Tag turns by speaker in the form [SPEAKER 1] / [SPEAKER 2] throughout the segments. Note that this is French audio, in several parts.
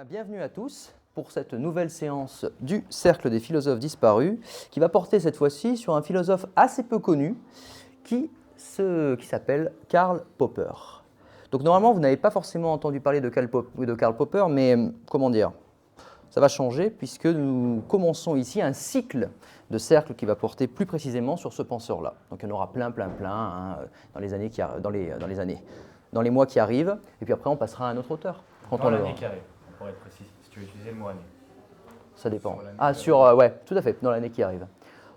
[SPEAKER 1] Bienvenue à tous pour cette nouvelle séance du Cercle des philosophes disparus qui va porter cette fois-ci sur un philosophe assez peu connu qui s'appelle Karl Popper. Donc normalement, vous n'avez pas forcément entendu parler de Karl Popper, mais comment dire, ça va changer puisque nous commençons ici un cycle de cercles qui va porter plus précisément sur ce penseur-là. Donc il y en aura plein dans les mois qui arrivent, et puis après on passera à un autre auteur.
[SPEAKER 2] Dans l'année qui arrive, pour être précis, si tu veux utiliser le mot année.
[SPEAKER 1] Ça dépend. Ouais, tout à fait, dans l'année qui arrive.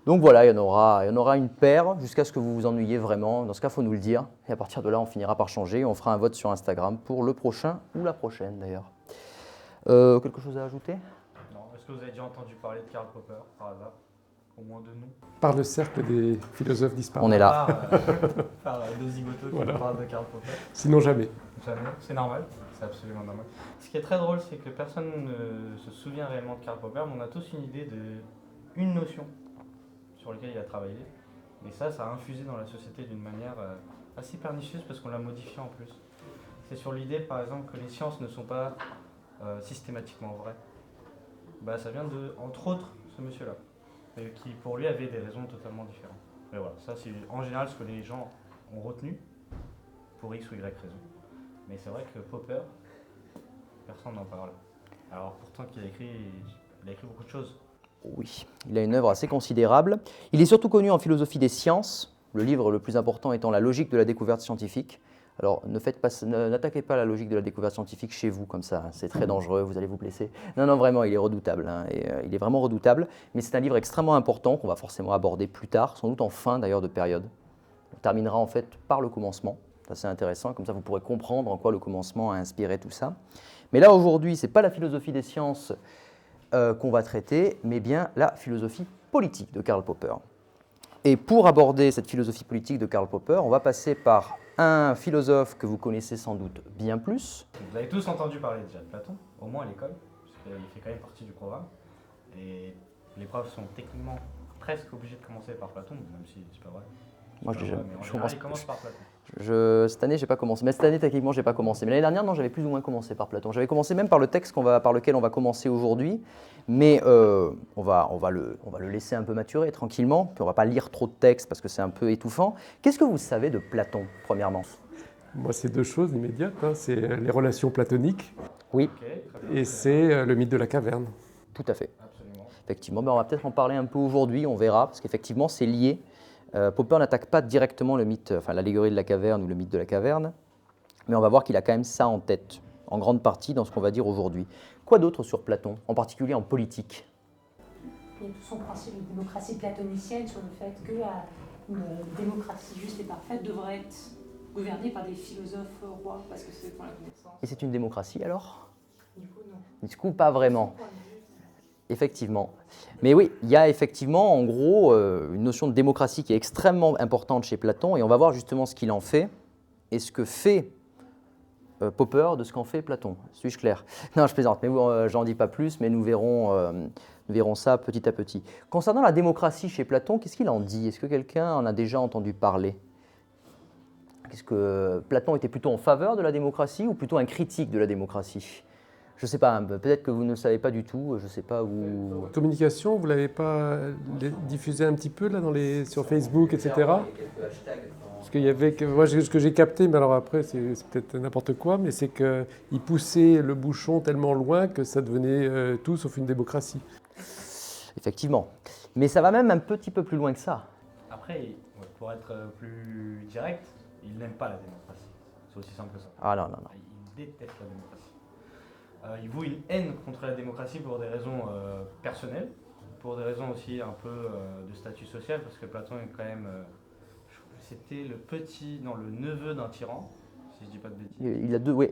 [SPEAKER 1] Donc voilà, il y en aura une paire jusqu'à ce que vous vous ennuyiez vraiment. Dans ce cas, il faut nous le dire. Et à partir de là, on finira par changer. On fera un vote sur Instagram pour le prochain ou la prochaine d'ailleurs. Quelque chose à ajouter?
[SPEAKER 2] Non. Est-ce que vous avez déjà entendu parler de Karl Popper par hasard? Au moins deux noms.
[SPEAKER 3] Par le cercle des philosophes disparus.
[SPEAKER 1] On est là.
[SPEAKER 2] Par deux zigotos
[SPEAKER 3] Voilà.
[SPEAKER 2] qui parlent de Karl Popper.
[SPEAKER 3] Sinon jamais.
[SPEAKER 2] Jamais. C'est normal. C'est absolument normal. Ce qui est très drôle, c'est que personne ne se souvient réellement de Karl Popper, mais on a tous une idée d'une notion sur laquelle il a travaillé. Et ça a infusé dans la société d'une manière assez pernicieuse parce qu'on l'a modifié en plus. C'est sur l'idée, par exemple, que les sciences ne sont pas systématiquement vraies. Ça vient de, entre autres, ce monsieur-là, qui pour lui avait des raisons totalement différentes. Mais voilà, ça c'est en général ce que les gens ont retenu pour X ou Y raison. Mais c'est vrai que Popper, personne n'en parle. Alors pourtant il a écrit beaucoup de choses.
[SPEAKER 1] Oui, il a une œuvre assez considérable. Il est surtout connu en philosophie des sciences, le livre le plus important étant La logique de la découverte scientifique. Alors n'attaquez pas la logique de la découverte scientifique chez vous comme ça, c'est très dangereux, vous allez vous blesser. Non, vraiment, il est redoutable, il est vraiment redoutable, mais c'est un livre extrêmement important qu'on va forcément aborder plus tard, sans doute en fin d'ailleurs de période. On terminera en fait par le commencement, c'est assez intéressant, comme ça vous pourrez comprendre en quoi le commencement a inspiré tout ça. Mais là aujourd'hui, ce n'est pas la philosophie des sciences qu'on va traiter, mais bien la philosophie politique de Karl Popper. Et pour aborder cette philosophie politique de Karl Popper, on va passer par un philosophe que vous connaissez sans doute bien plus.
[SPEAKER 2] Vous avez tous entendu parler déjà de Platon, au moins à l'école, parce qu'il fait quand même partie du programme. Et les profs sont techniquement presque obligés de commencer par Platon, même si c'est pas vrai.
[SPEAKER 1] Moi,
[SPEAKER 2] Ils commencent par Platon.
[SPEAKER 1] Cette année, j'ai pas commencé. Mais cette année, techniquement, j'ai pas commencé. Mais l'année dernière, non, j'avais plus ou moins commencé par Platon. J'avais commencé même par le texte par lequel on va commencer aujourd'hui. Mais on va le laisser un peu maturer tranquillement. Puis on va pas lire trop de textes parce que c'est un peu étouffant. Qu'est-ce que vous savez de Platon, premièrement?
[SPEAKER 3] Moi, c'est deux choses immédiates. C'est les relations platoniques
[SPEAKER 1] Oui,
[SPEAKER 3] et c'est le mythe de la caverne.
[SPEAKER 1] tout à fait.
[SPEAKER 2] Absolument.
[SPEAKER 1] Effectivement, on va peut-être en parler un peu aujourd'hui, on verra, parce qu'effectivement, c'est lié. Popper n'attaque pas directement le mythe, l'allégorie de la caverne ou le mythe de la caverne, mais on va voir qu'il a quand même ça en tête, en grande partie dans ce qu'on va dire aujourd'hui. Quoi d'autre sur Platon, en particulier en politique?
[SPEAKER 4] Il y a tout son principe de démocratie platonicienne sur le fait qu'une démocratie juste et parfaite devrait être gouvernée par des philosophes rois, parce que c'est pour la connaissance.
[SPEAKER 1] Et c'est une démocratie alors?
[SPEAKER 4] Du coup, non.
[SPEAKER 1] Du coup, pas vraiment. Effectivement. Mais oui, il y a effectivement en gros une notion de démocratie qui est extrêmement importante chez Platon, et on va voir justement ce qu'il en fait et ce que fait Popper de ce qu'en fait Platon. Suis-je clair? Non, je plaisante, mais j'en dis pas plus, mais nous verrons ça petit à petit. Concernant la démocratie chez Platon, qu'est-ce qu'il en dit? Est-ce que quelqu'un en a déjà entendu parler? Est-ce que Platon était plutôt en faveur de la démocratie ou plutôt un critique de la démocratie? Je ne sais pas, peut-être que vous ne le savez pas du tout, je ne sais pas où...
[SPEAKER 3] Communication, vous ne l'avez pas diffusé un petit peu là, sur Facebook, etc. Parce qu'il y avait moi, ce que j'ai capté, mais alors après, c'est peut-être n'importe quoi, mais c'est qu'il poussait le bouchon tellement loin que ça devenait tout sauf une démocratie.
[SPEAKER 1] Effectivement. Mais ça va même un petit peu plus loin que ça.
[SPEAKER 2] Après, pour être plus direct, il n'aime pas la démocratie. C'est aussi simple que ça.
[SPEAKER 1] Ah non.
[SPEAKER 2] Il déteste la démocratie. Il voue une haine contre la démocratie pour des raisons personnelles, pour des raisons aussi un peu de statut social, parce que Platon est quand même... c'était le neveu d'un tyran, si je dis pas de bêtises.
[SPEAKER 1] Il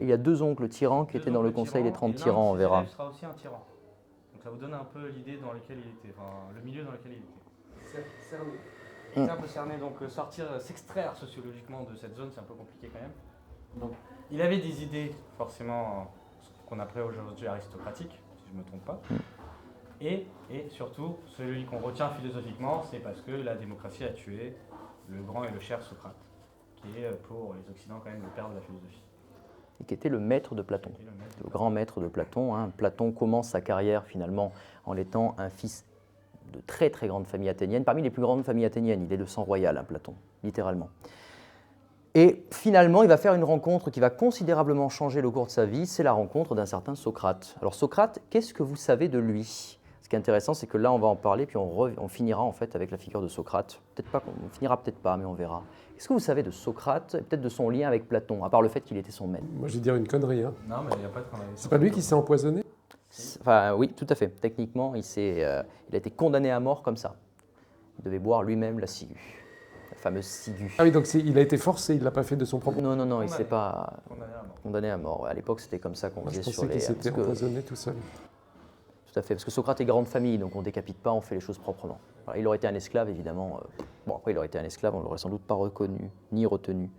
[SPEAKER 1] y a deux oncles tyrans qui étaient dans le conseil des 30 tyrans, on verra.
[SPEAKER 2] Il sera aussi un tyran. Donc ça vous donne un peu l'idée dans laquelle il était, le milieu dans lequel il était. Cerné. Il était un peu cerné, donc s'extraire sociologiquement de cette zone, c'est un peu compliqué quand même. Donc il avait des idées forcément... qu'on appelait aujourd'hui aristocratique, si je ne me trompe pas. Et surtout, celui qu'on retient philosophiquement, c'est parce que la démocratie a tué le grand et le cher Socrate, qui est pour les Occidentaux quand même le père de la philosophie.
[SPEAKER 1] et qui était le maître de Platon,
[SPEAKER 2] Et le maître.
[SPEAKER 1] le grand maître de Platon. Hein. Platon commence sa carrière finalement en étant un fils de très très grande famille athénienne, parmi les plus grandes familles athéniennes. Il est de sang royal, hein, Platon, littéralement. Et finalement, il va faire une rencontre qui va considérablement changer le cours de sa vie, c'est la rencontre d'un certain Socrate. Alors Socrate, qu'est-ce que vous savez de lui? Ce qui est intéressant, c'est que là, on va en parler, puis on finira en fait avec la figure de Socrate. Peut-être pas, on finira peut-être pas, mais on verra. Qu'est-ce que vous savez de Socrate, et peut-être de son lien avec Platon, à part le fait qu'il était son maître?
[SPEAKER 3] Moi, je vais dire une connerie. Hein.
[SPEAKER 2] Non, mais il n'y a pas de connerie.
[SPEAKER 3] C'est pas lui qui s'est empoisonné?
[SPEAKER 1] Enfin, oui, tout à fait. Techniquement, il a été condamné à mort comme ça. Il devait boire lui-même la ciguë, la fameuse ciguë.
[SPEAKER 3] Ah oui, donc il a été forcé, il l'a pas fait de son propre.
[SPEAKER 1] Non, non, non, il ne
[SPEAKER 2] Condamné.
[SPEAKER 1] s'est pas
[SPEAKER 2] Condamné à mort.
[SPEAKER 1] condamné à mort. À l'époque, c'était comme ça qu'on
[SPEAKER 3] Moi, je
[SPEAKER 1] disait sur
[SPEAKER 3] pensais
[SPEAKER 1] les...
[SPEAKER 3] qu'il s'était
[SPEAKER 1] parce que-
[SPEAKER 3] empoisonné tout seul.
[SPEAKER 1] Tout à fait, parce que Socrate est grande famille, donc on ne décapite pas, on fait les choses proprement. Voilà, il aurait été un esclave, évidemment. Bon, après, il aurait été un esclave, on ne l'aurait sans doute pas reconnu, ni retenu.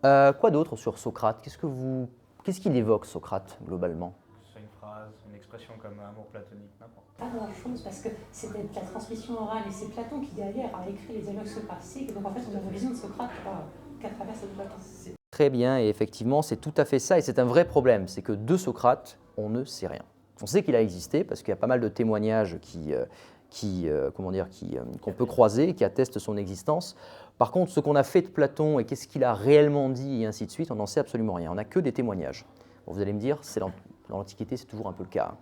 [SPEAKER 1] Quoi d'autre sur Socrate? Qu'est-ce qu'il évoque, Socrate, globalement?
[SPEAKER 2] C'est une phrase, une expression comme amour platonique, n'importe.
[SPEAKER 4] Pas grand-chose, parce que c'était de la transmission orale, et c'est Platon qui, derrière, a écrit les dialogues socratiques. Donc, en fait, on a une vision de Socrate qu'à travers cette Platon.
[SPEAKER 1] Très bien, et effectivement, c'est tout à fait ça, et c'est un vrai problème, c'est que de Socrate, on ne sait rien. On sait qu'il a existé, parce qu'il y a pas mal de témoignages qu'on peut croiser, qui attestent son existence. Par contre, ce qu'on a fait de Platon, et qu'est-ce qu'il a réellement dit, et ainsi de suite, on n'en sait absolument rien. On n'a que des témoignages. Bon, vous allez me dire, dans l'Antiquité, c'est toujours un peu le cas.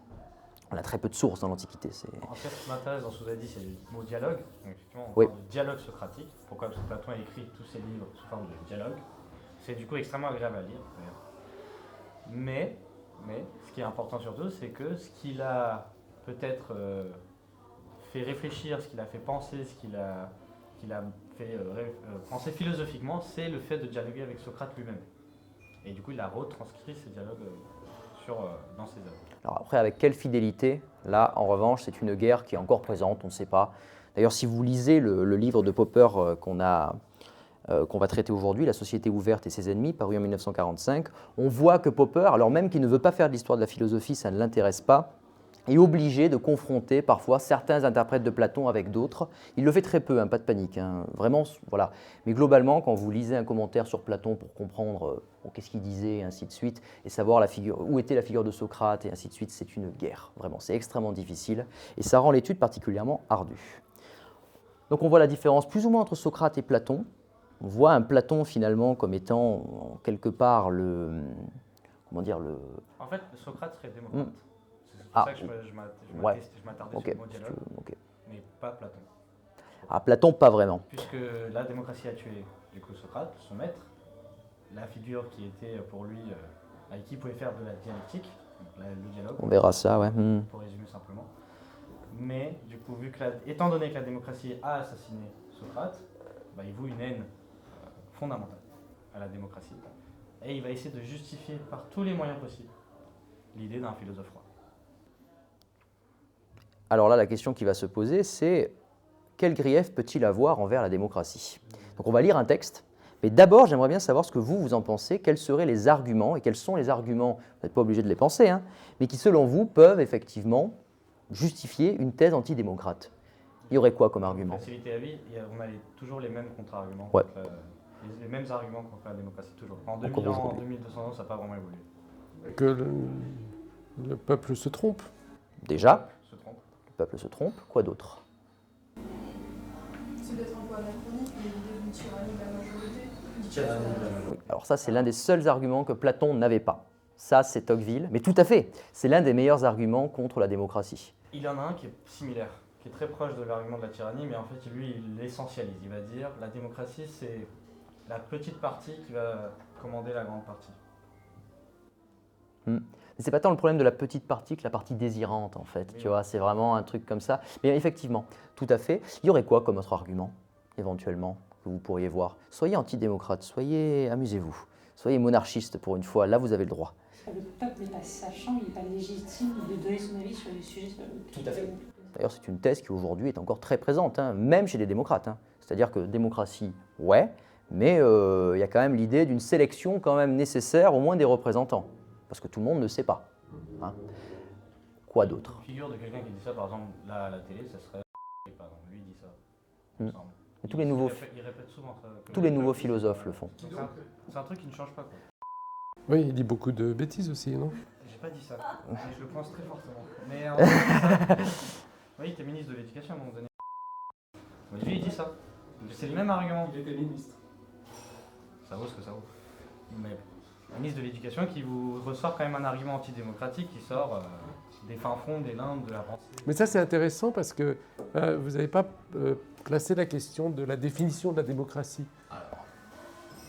[SPEAKER 1] On a très peu de sources dans l'Antiquité.
[SPEAKER 2] En fait, ce qui m'intéresse dans ce que vous avez dit, c'est le mot dialogue. Donc, effectivement, on
[SPEAKER 1] Oui.
[SPEAKER 2] parle de dialogue socratique. Pourquoi? Parce que Platon a écrit tous ses livres sous forme de dialogue. C'est du coup extrêmement agréable à lire, d'ailleurs. Mais, ce qui est important surtout, c'est que ce qu'il a peut-être fait réfléchir, ce qu'il a fait penser, ce qu'il a fait penser philosophiquement, c'est le fait de dialoguer avec Socrate lui-même. Et du coup, il a retranscrit ces dialogues dans ses œuvres.
[SPEAKER 1] Alors après, avec quelle fidélité? Là, en revanche, c'est une guerre qui est encore présente, on ne sait pas. D'ailleurs, si vous lisez le livre de Popper qu'on va traiter aujourd'hui, La société ouverte et ses ennemis, paru en 1945, on voit que Popper, alors même qu'il ne veut pas faire de l'histoire de la philosophie, ça ne l'intéresse pas, est obligé de confronter parfois certains interprètes de Platon avec d'autres. Il le fait très peu, hein, pas de panique, hein, vraiment, voilà. Mais globalement, quand vous lisez un commentaire sur Platon pour comprendre qu'est-ce qu'il disait, et ainsi de suite, et savoir où était la figure de Socrate, et ainsi de suite, c'est une guerre, vraiment, c'est extrêmement difficile, et ça rend l'étude particulièrement ardue. Donc on voit la différence plus ou moins entre Socrate et Platon. On voit un Platon finalement comme étant quelque part
[SPEAKER 2] En fait, Socrate serait démocrate. C'est pour
[SPEAKER 1] Ah,
[SPEAKER 2] ça que je
[SPEAKER 1] ouais.
[SPEAKER 2] m'attardais
[SPEAKER 1] Ok,
[SPEAKER 2] sur le mot dialogue,
[SPEAKER 1] ok.
[SPEAKER 2] mais pas Platon.
[SPEAKER 1] Ah, Platon, pas vraiment.
[SPEAKER 2] Puisque la démocratie a tué du coup Socrate, son maître, la figure qui était pour lui, avec qui il pouvait faire de la dialectique, donc le dialogue,
[SPEAKER 1] On verra ça, ouais.
[SPEAKER 2] pour résumer simplement. Mais du coup, étant donné que la démocratie a assassiné Socrate, il voue une haine fondamentale à la démocratie. Et il va essayer de justifier par tous les moyens possibles l'idée d'un philosophe roi.
[SPEAKER 1] Alors là, la question qui va se poser, c'est quel grief peut-il avoir envers la démocratie? Donc on va lire un texte, mais d'abord, j'aimerais bien savoir ce que vous en pensez, quels seraient les arguments, et quels sont les arguments, vous n'êtes pas obligé de les penser, hein, mais qui, selon vous, peuvent effectivement justifier une thèse antidémocrate. Il y aurait quoi comme argument?
[SPEAKER 2] Faciliter la vie, on a toujours les mêmes contre-arguments.
[SPEAKER 1] Ouais.
[SPEAKER 2] Les mêmes arguments contre la démocratie, toujours. En
[SPEAKER 1] Encore
[SPEAKER 2] 2000 ans, en
[SPEAKER 1] aujourd'hui.
[SPEAKER 2] 2200 ans, ça n'a pas vraiment évolué.
[SPEAKER 3] Que le peuple se trompe.
[SPEAKER 1] Déjà,
[SPEAKER 2] Se trompe.
[SPEAKER 1] le peuple se trompe, quoi d'autre?
[SPEAKER 5] C'est peut-être un peu anachronique, mais l'idée d'une tyrannie de la majorité.
[SPEAKER 1] Oui. Alors ça, c'est l'un des seuls arguments que Platon n'avait pas. Ça, c'est Tocqueville, mais tout à fait, c'est l'un des meilleurs arguments contre la démocratie.
[SPEAKER 2] Il y en a un qui est similaire, qui est très proche de l'argument de la tyrannie, mais en fait, lui, il l'essentialise. Il va dire la démocratie, c'est la petite partie qui va commander la grande partie.
[SPEAKER 1] Mais c'est pas tant le problème de la petite partie que la partie désirante, en fait.
[SPEAKER 2] Oui.
[SPEAKER 1] Tu vois, c'est vraiment un truc comme ça. Mais effectivement, tout à fait. Il y aurait quoi comme autre argument, éventuellement, que vous pourriez voir? Soyez antidémocrate, amusez-vous. Soyez monarchiste pour une fois, là vous avez le droit.
[SPEAKER 4] Le peuple n'est pas sachant, il n'est pas légitime de donner son avis sur les sujets sur lesquels
[SPEAKER 1] Tout à fait. D'ailleurs, c'est une thèse qui aujourd'hui est encore très présente, hein, même chez les démocrates. Hein. C'est-à-dire que démocratie, ouais, mais il y a quand même l'idée d'une sélection quand même nécessaire, au moins des représentants, parce que tout le monde ne sait pas. Hein. Quoi d'autre?
[SPEAKER 2] Une figure de quelqu'un qui dit ça, par exemple, là à la télé, ça serait. Par exemple, lui dit ça. il me semble.
[SPEAKER 1] Et tous les nouveaux,
[SPEAKER 2] Il répète souvent ça.
[SPEAKER 1] tous les nouveaux philosophes le font.
[SPEAKER 2] Donc, c'est un truc qui ne change pas, quoi.
[SPEAKER 3] Oui, il dit beaucoup de bêtises aussi, non?
[SPEAKER 2] J'ai pas dit ça, mais je le pense très fortement. Mais oui, il était ministre de l'Éducation à un moment donné. Mais lui, il dit ça. C'est le même argument.
[SPEAKER 3] Il était ministre.
[SPEAKER 2] Ça vaut ce que ça vaut. Mais le ministre de l'Éducation qui vous ressort quand même un argument antidémocratique qui sort des fins fonds, des limbes, de la pensée.
[SPEAKER 3] Mais ça, c'est intéressant parce que vous n'avez pas placé la question de la définition de la démocratie.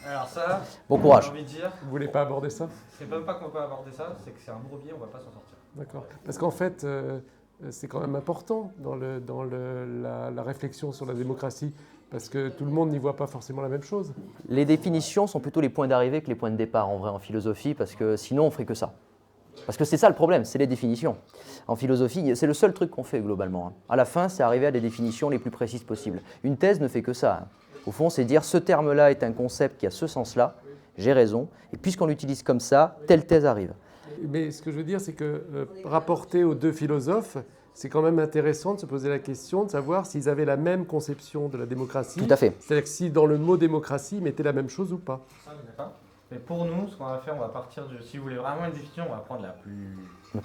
[SPEAKER 2] Alors ça,
[SPEAKER 1] Bon courage.
[SPEAKER 2] j'ai envie de dire,
[SPEAKER 3] Vous voulez pas aborder ça?
[SPEAKER 2] c'est même pas qu'on peut aborder ça, c'est que c'est un bourbier, on va pas s'en sortir.
[SPEAKER 3] D'accord. Parce qu'en fait, c'est quand même important dans la réflexion sur la démocratie, parce que tout le monde n'y voit pas forcément la même chose.
[SPEAKER 1] Les définitions sont plutôt les points d'arrivée que les points de départ en vrai en philosophie, parce que sinon on ferait que ça. Parce que c'est ça le problème, c'est les définitions. En philosophie, c'est le seul truc qu'on fait globalement, hein. À la fin, c'est arriver à des définitions les plus précises possibles. Une thèse ne fait que ça, hein. Au fond, c'est dire ce terme-là est un concept qui a ce sens-là, j'ai raison, et puisqu'on l'utilise comme ça, telle thèse arrive.
[SPEAKER 3] Mais ce que je veux dire, c'est que rapporté aux deux philosophes, c'est quand même intéressant de se poser la question de savoir s'ils avaient la même conception de la démocratie.
[SPEAKER 1] Tout à fait.
[SPEAKER 3] C'est-à-dire que si dans le mot démocratie, ils mettaient la même chose ou pas.
[SPEAKER 2] Ça, je sais pas. Mais pour nous, ce qu'on va faire, on va partir de. Si vous voulez vraiment une définition, on va prendre la plus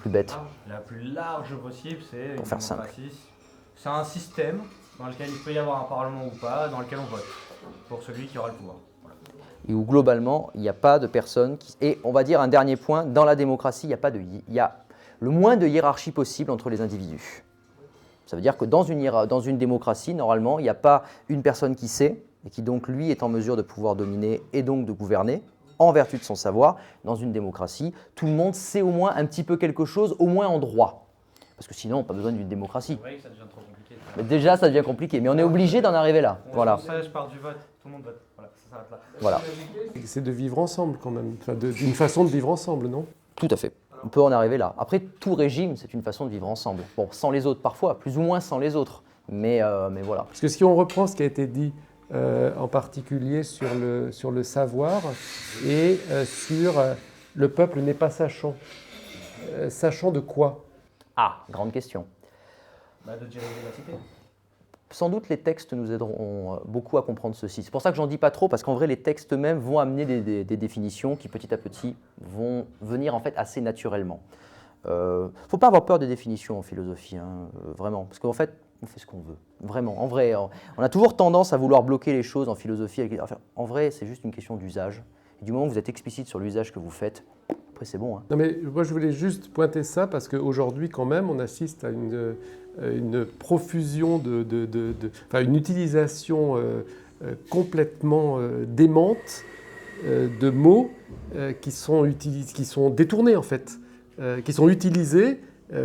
[SPEAKER 1] bête.
[SPEAKER 2] La plus large possible, c'est une
[SPEAKER 1] Pour faire
[SPEAKER 2] démocratie. C'est un système dans lequel il peut y avoir un parlement ou pas, dans lequel on vote pour celui qui aura le pouvoir. Voilà.
[SPEAKER 1] Et où globalement, il n'y a pas de personne qui... Et on va dire un dernier point, dans la démocratie, il y a le moins de hiérarchie possible entre les individus. Ça veut dire que dans une démocratie, normalement, il n'y a pas une personne qui sait, et qui donc, lui, est en mesure de pouvoir dominer et donc de gouverner, en vertu de son savoir. Dans une démocratie, tout le monde sait au moins un petit peu quelque chose, au moins en droit. Parce que sinon, pas besoin d'une démocratie.
[SPEAKER 2] Vous voyez que ça devient trop compliqué.
[SPEAKER 1] Mais déjà, ça devient compliqué, mais on est obligé d'en arriver là. Voilà.
[SPEAKER 2] Ça, je pars du vote, tout le monde vote. Voilà, ça s'arrête là.
[SPEAKER 1] Voilà.
[SPEAKER 3] C'est de vivre ensemble quand même, enfin, d'une façon de vivre ensemble, non?
[SPEAKER 1] Tout à fait. On peut en arriver là. Après, tout régime, c'est une façon de vivre ensemble. Bon, sans les autres parfois, plus ou moins sans les autres. Mais voilà.
[SPEAKER 3] Parce que si on reprend ce qui a été dit en particulier sur le savoir et sur le peuple n'est pas sachant. Sachant de quoi?
[SPEAKER 1] Ah, grande question.
[SPEAKER 2] Bah, de diriger la cité.
[SPEAKER 1] Sans doute les textes nous aideront beaucoup à comprendre ceci. C'est pour ça que j'en dis pas trop, parce qu'en vrai les textes eux-mêmes vont amener des définitions qui petit à petit vont venir en fait assez naturellement. Faut pas avoir peur des définitions en philosophie, hein, vraiment, parce qu'en fait on fait ce qu'on veut. Vraiment, en vrai, on a toujours tendance à vouloir bloquer les choses en philosophie. Enfin, en vrai, c'est juste une question d'usage. Et du moment où vous êtes explicite sur l'usage que vous faites, après c'est bon, hein.
[SPEAKER 3] Non mais moi je voulais juste pointer ça parce qu'aujourd'hui quand même on assiste à une profusion enfin une utilisation complètement démente de mots qui sont détournés en fait, qui sont utilisés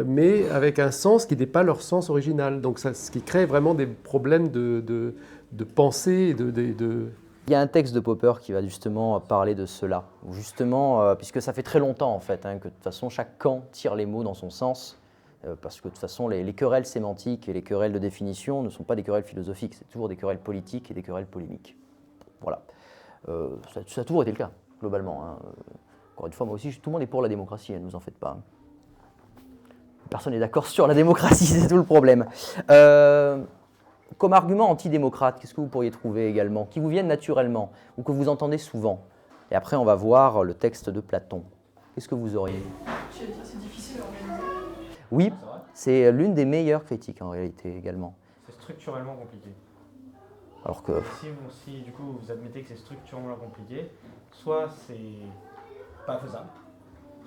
[SPEAKER 3] mais avec un sens qui n'est pas leur sens original. Donc ça, ce qui crée vraiment des problèmes de pensée et
[SPEAKER 1] Il y a un texte de Popper qui va justement parler de cela, justement, puisque ça fait très longtemps en fait, hein, que de toute façon chaque camp tire les mots dans son sens, parce que de toute façon les querelles sémantiques et les querelles de définition ne sont pas des querelles philosophiques, c'est toujours des querelles politiques et des querelles polémiques. Voilà. Ça a toujours été le cas, globalement, hein. Encore une fois, moi aussi, tout le monde est pour la démocratie, ne vous en faites pas, hein. Personne n'est d'accord sur la démocratie, c'est tout le problème. Comme argument antidémocrate, qu'est-ce que vous pourriez trouver également, qui vous viennent naturellement, ou que vous entendez souvent? Et après, on va voir le texte de Platon. Qu'est-ce que vous auriez?
[SPEAKER 5] Je veux dire, c'est difficile à organiser.
[SPEAKER 1] Oui,
[SPEAKER 2] C'est vrai.
[SPEAKER 1] c'est l'une des meilleures critiques en réalité également.
[SPEAKER 2] C'est structurellement compliqué.
[SPEAKER 1] Alors que,
[SPEAKER 2] Si du coup vous admettez que c'est structurellement compliqué, soit c'est pas faisable,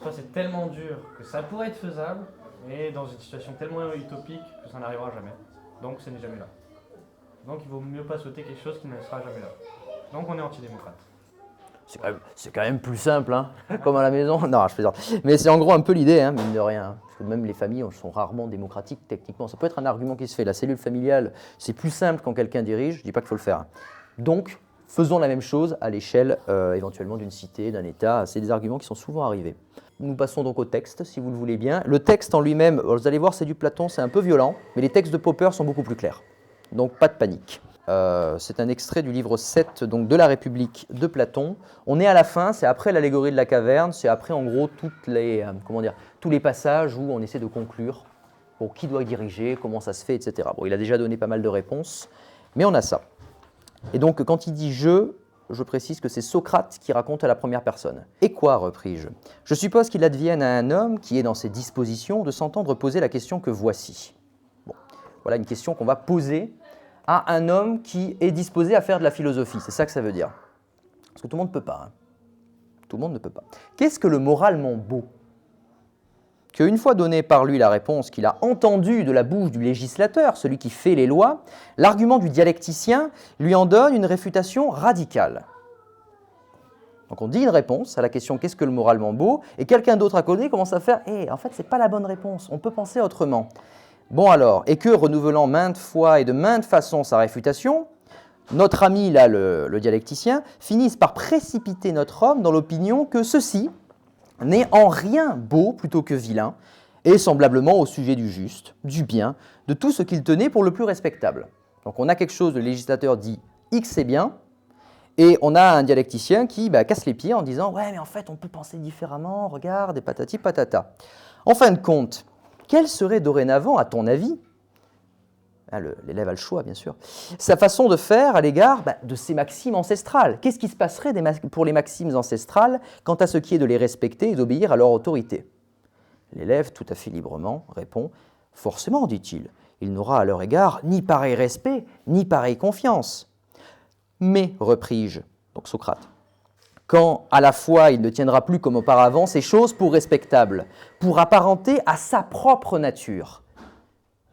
[SPEAKER 2] soit c'est tellement dur que ça pourrait être faisable, mais dans une situation tellement utopique que ça n'arrivera jamais. Donc ce n'est jamais là. Donc il vaut mieux pas souhaiter quelque chose qui ne sera jamais là. Donc on est antidémocrate.
[SPEAKER 1] c'est quand même plus simple, hein, comme à la maison. Non, je plaisante. Mais c'est en gros un peu l'idée, hein, mine de rien. Parce que même les familles sont rarement démocratiques techniquement. Ça peut être un argument qui se fait. La cellule familiale, c'est plus simple quand quelqu'un dirige. Je ne dis pas qu'il faut le faire. Donc, faisons la même chose à l'échelle éventuellement d'une cité, d'un État. C'est des arguments qui sont souvent arrivés. Nous passons donc au texte, si vous le voulez bien. Le texte en lui-même, vous allez voir, c'est du Platon, c'est un peu violent, mais les textes de Popper sont beaucoup plus clairs. Donc, pas de panique. C'est un extrait du livre 7 donc, de la République de Platon. On est à la fin, c'est après l'allégorie de la caverne, c'est après en gros tous les passages où on essaie de conclure bon, qui doit diriger, comment ça se fait, etc. Bon, il a déjà donné pas mal de réponses, mais on a ça. Et donc quand il dit « je », je précise que c'est Socrate qui raconte à la première personne. « Et quoi ?» repris-je. « Je suppose qu'il advienne à un homme qui est dans ses dispositions de s'entendre poser la question que voici. » Bon, voilà une question qu'on va poser à un homme qui est disposé à faire de la philosophie. C'est ça que ça veut dire. Parce que tout le monde ne peut pas. Hein. Tout le monde ne peut pas. Qu'est-ce que le moralement beau ? Qu'une fois donné par lui la réponse qu'il a entendue de la bouche du législateur, celui qui fait les lois, l'argument du dialecticien lui en donne une réfutation radicale. Donc on dit une réponse à la question « qu'est-ce que le moralement beau ?» et quelqu'un d'autre à côté commence à faire « en fait, ce n'est pas la bonne réponse, on peut penser autrement. » Bon alors, et que, renouvelant maintes fois et de maintes façons sa réfutation, notre ami, là, le dialecticien, finisse par précipiter notre homme dans l'opinion que ceci n'est en rien beau plutôt que vilain, et semblablement au sujet du juste, du bien, de tout ce qu'il tenait pour le plus respectable. Donc on a quelque chose, le législateur dit « X est bien », et on a un dialecticien qui casse les pieds en disant « Ouais, mais en fait, on peut penser différemment, regarde, et patati patata ». En fin de compte, quelle serait dorénavant, à ton avis, l'élève a le choix bien sûr, sa façon de faire à l'égard de ces maximes ancestrales? Qu'est-ce qui se passerait pour les maximes ancestrales quant à ce qui est de les respecter et d'obéir à leur autorité? L'élève, tout à fait librement, répond « Forcément, dit-il, il n'aura à leur égard ni pareil respect, ni pareille confiance. » Mais, repris-je, donc Socrate, quand à la fois il ne tiendra plus comme auparavant ces choses pour respectables, pour apparenter à sa propre nature.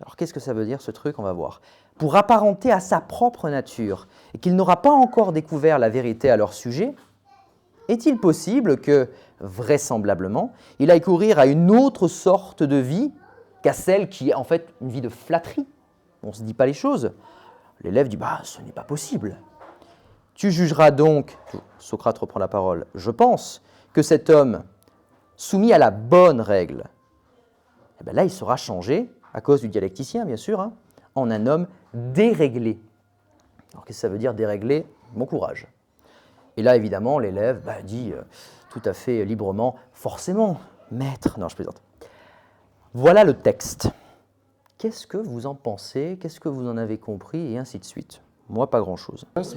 [SPEAKER 1] Alors qu'est-ce que ça veut dire ce truc? On va voir. Pour apparenter à sa propre nature, et qu'il n'aura pas encore découvert la vérité à leur sujet, est-il possible que, vraisemblablement, il aille courir à une autre sorte de vie qu'à celle qui est en fait une vie de flatterie? On ne se dit pas les choses. L'élève dit « ce n'est pas possible ». Tu jugeras donc, Socrate reprend la parole, je pense, que cet homme, soumis à la bonne règle, là il sera changé, à cause du dialecticien bien sûr, en un homme déréglé. Alors qu'est-ce que ça veut dire déréglé? Bon courage. Et là évidemment l'élève dit tout à fait librement, forcément, maître, non je plaisante. Voilà le texte. Qu'est-ce que vous en pensez? Qu'est-ce que vous en avez compris? Et ainsi de suite. Moi, pas grand-chose.
[SPEAKER 3] Ce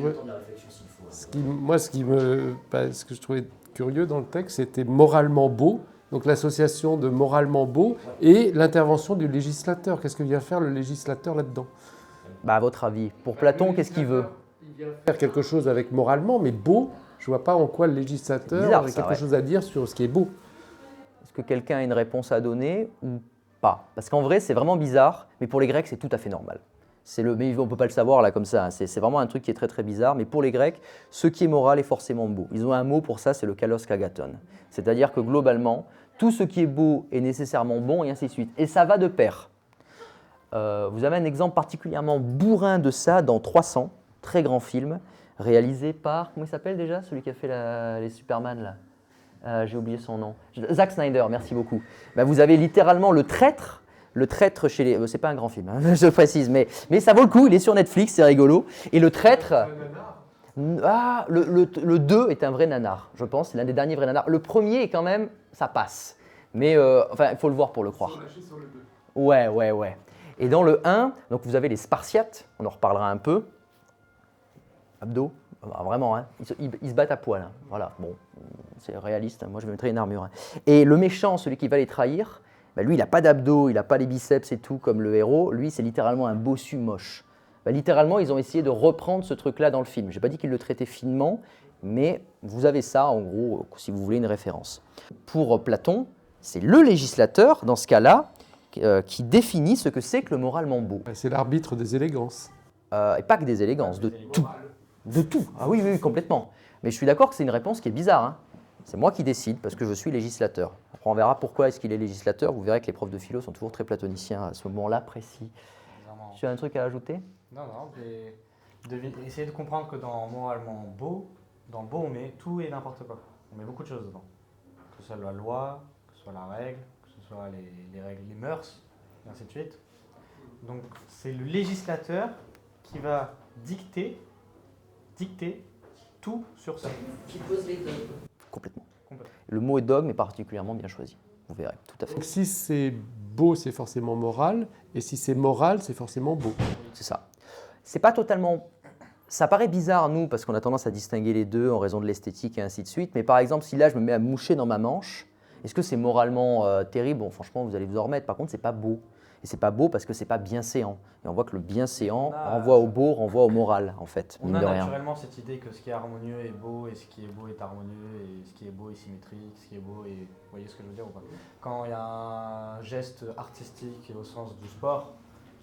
[SPEAKER 3] que je trouvais curieux dans le texte, c'était moralement beau. Donc l'association de moralement beau et l'intervention du législateur. Qu'est-ce que vient faire le législateur là-dedans?
[SPEAKER 1] À votre avis, pour Platon, qu'est-ce qu'il veut?
[SPEAKER 3] Il vient faire quelque chose avec moralement, mais beau. Je ne vois pas en quoi le législateur a quelque chose à dire sur ce qui est beau.
[SPEAKER 1] Est-ce que quelqu'un a une réponse à donner ou pas? Parce qu'en vrai, c'est vraiment bizarre, mais pour les Grecs, c'est tout à fait normal. Mais on ne peut pas le savoir là comme ça, c'est vraiment un truc qui est très très bizarre, mais pour les Grecs, ce qui est moral est forcément beau. Ils ont un mot pour ça, c'est le kalos kagaton. C'est-à-dire que globalement, tout ce qui est beau est nécessairement bon et ainsi de suite. Et ça va de pair. Vous avez un exemple particulièrement bourrin de ça dans 300, très grand film, réalisé par, comment il s'appelle déjà, celui qui a fait les Superman là, j'ai oublié son nom. Zack Snyder, merci beaucoup. Vous avez littéralement le traître chez les... C'est pas un grand film, je précise, mais ça vaut le coup, il est sur Netflix, c'est rigolo. Et le traître... le 2 est un vrai nanar, je pense, c'est l'un des derniers vrais nanars. Le premier est quand même, ça passe. Mais il faut le voir pour le croire. Ouais. Et dans le 1, donc vous avez les Spartiates, on en reparlera un peu. Abdos, vraiment, ils se battent à poil. Voilà, bon, c'est réaliste, moi je vais mettre une armure. Et le méchant, celui qui va les trahir, lui, il n'a pas d'abdos, il n'a pas les biceps et tout comme le héros. Lui, c'est littéralement un bossu moche. Littéralement, ils ont essayé de reprendre ce truc-là dans le film. Je n'ai pas dit qu'ils le traitaient finement, mais vous avez ça, en gros, si vous voulez une référence. Pour Platon, c'est le législateur, dans ce cas-là, qui définit ce que c'est que le moralement beau.
[SPEAKER 3] C'est l'arbitre des élégances.
[SPEAKER 1] Et pas que des élégances, de tout. De tout. Ah oui, complètement. Mais je suis d'accord que c'est une réponse qui est bizarre. C'est moi qui décide parce que je suis législateur. Après, on verra pourquoi est-ce qu'il est législateur. Vous verrez que les profs de philo sont toujours très platoniciens à ce moment-là précis. Tu as un truc à ajouter?
[SPEAKER 2] Non, essayer de comprendre que dans moralement beau, dans le beau, on met tout et n'importe quoi. On met beaucoup de choses dedans. Que ce soit la loi, que ce soit la règle, que ce soit les règles, les mœurs, et ainsi de suite. Donc c'est le législateur qui va dicter tout sur ça.
[SPEAKER 1] Qui pose les dogmes. Complètement. Le mot est dogme est particulièrement bien choisi. Vous verrez, tout à fait.
[SPEAKER 3] Donc si c'est beau, c'est forcément moral, et si c'est moral, c'est forcément beau.
[SPEAKER 1] C'est ça. C'est pas totalement Ça paraît bizarre, nous, parce qu'on a tendance à distinguer les deux en raison de l'esthétique et ainsi de suite. Mais par exemple, si là, je me mets à moucher dans ma manche, est-ce que c'est moralement terrible? Bon, franchement, vous allez vous en remettre. Par contre, c'est pas beau. Et c'est pas beau parce que c'est pas bienséant. Et on voit que le bienséant renvoie au beau, renvoie au moral, en fait,
[SPEAKER 2] On
[SPEAKER 1] mine
[SPEAKER 2] a
[SPEAKER 1] de rien.
[SPEAKER 2] naturellement cette idée que ce qui est harmonieux est beau, et ce qui est beau est harmonieux, et ce qui est beau est symétrique, ce qui est beau est... Vous voyez ce que je veux dire ou pas? Quand il y a un geste artistique au sens du sport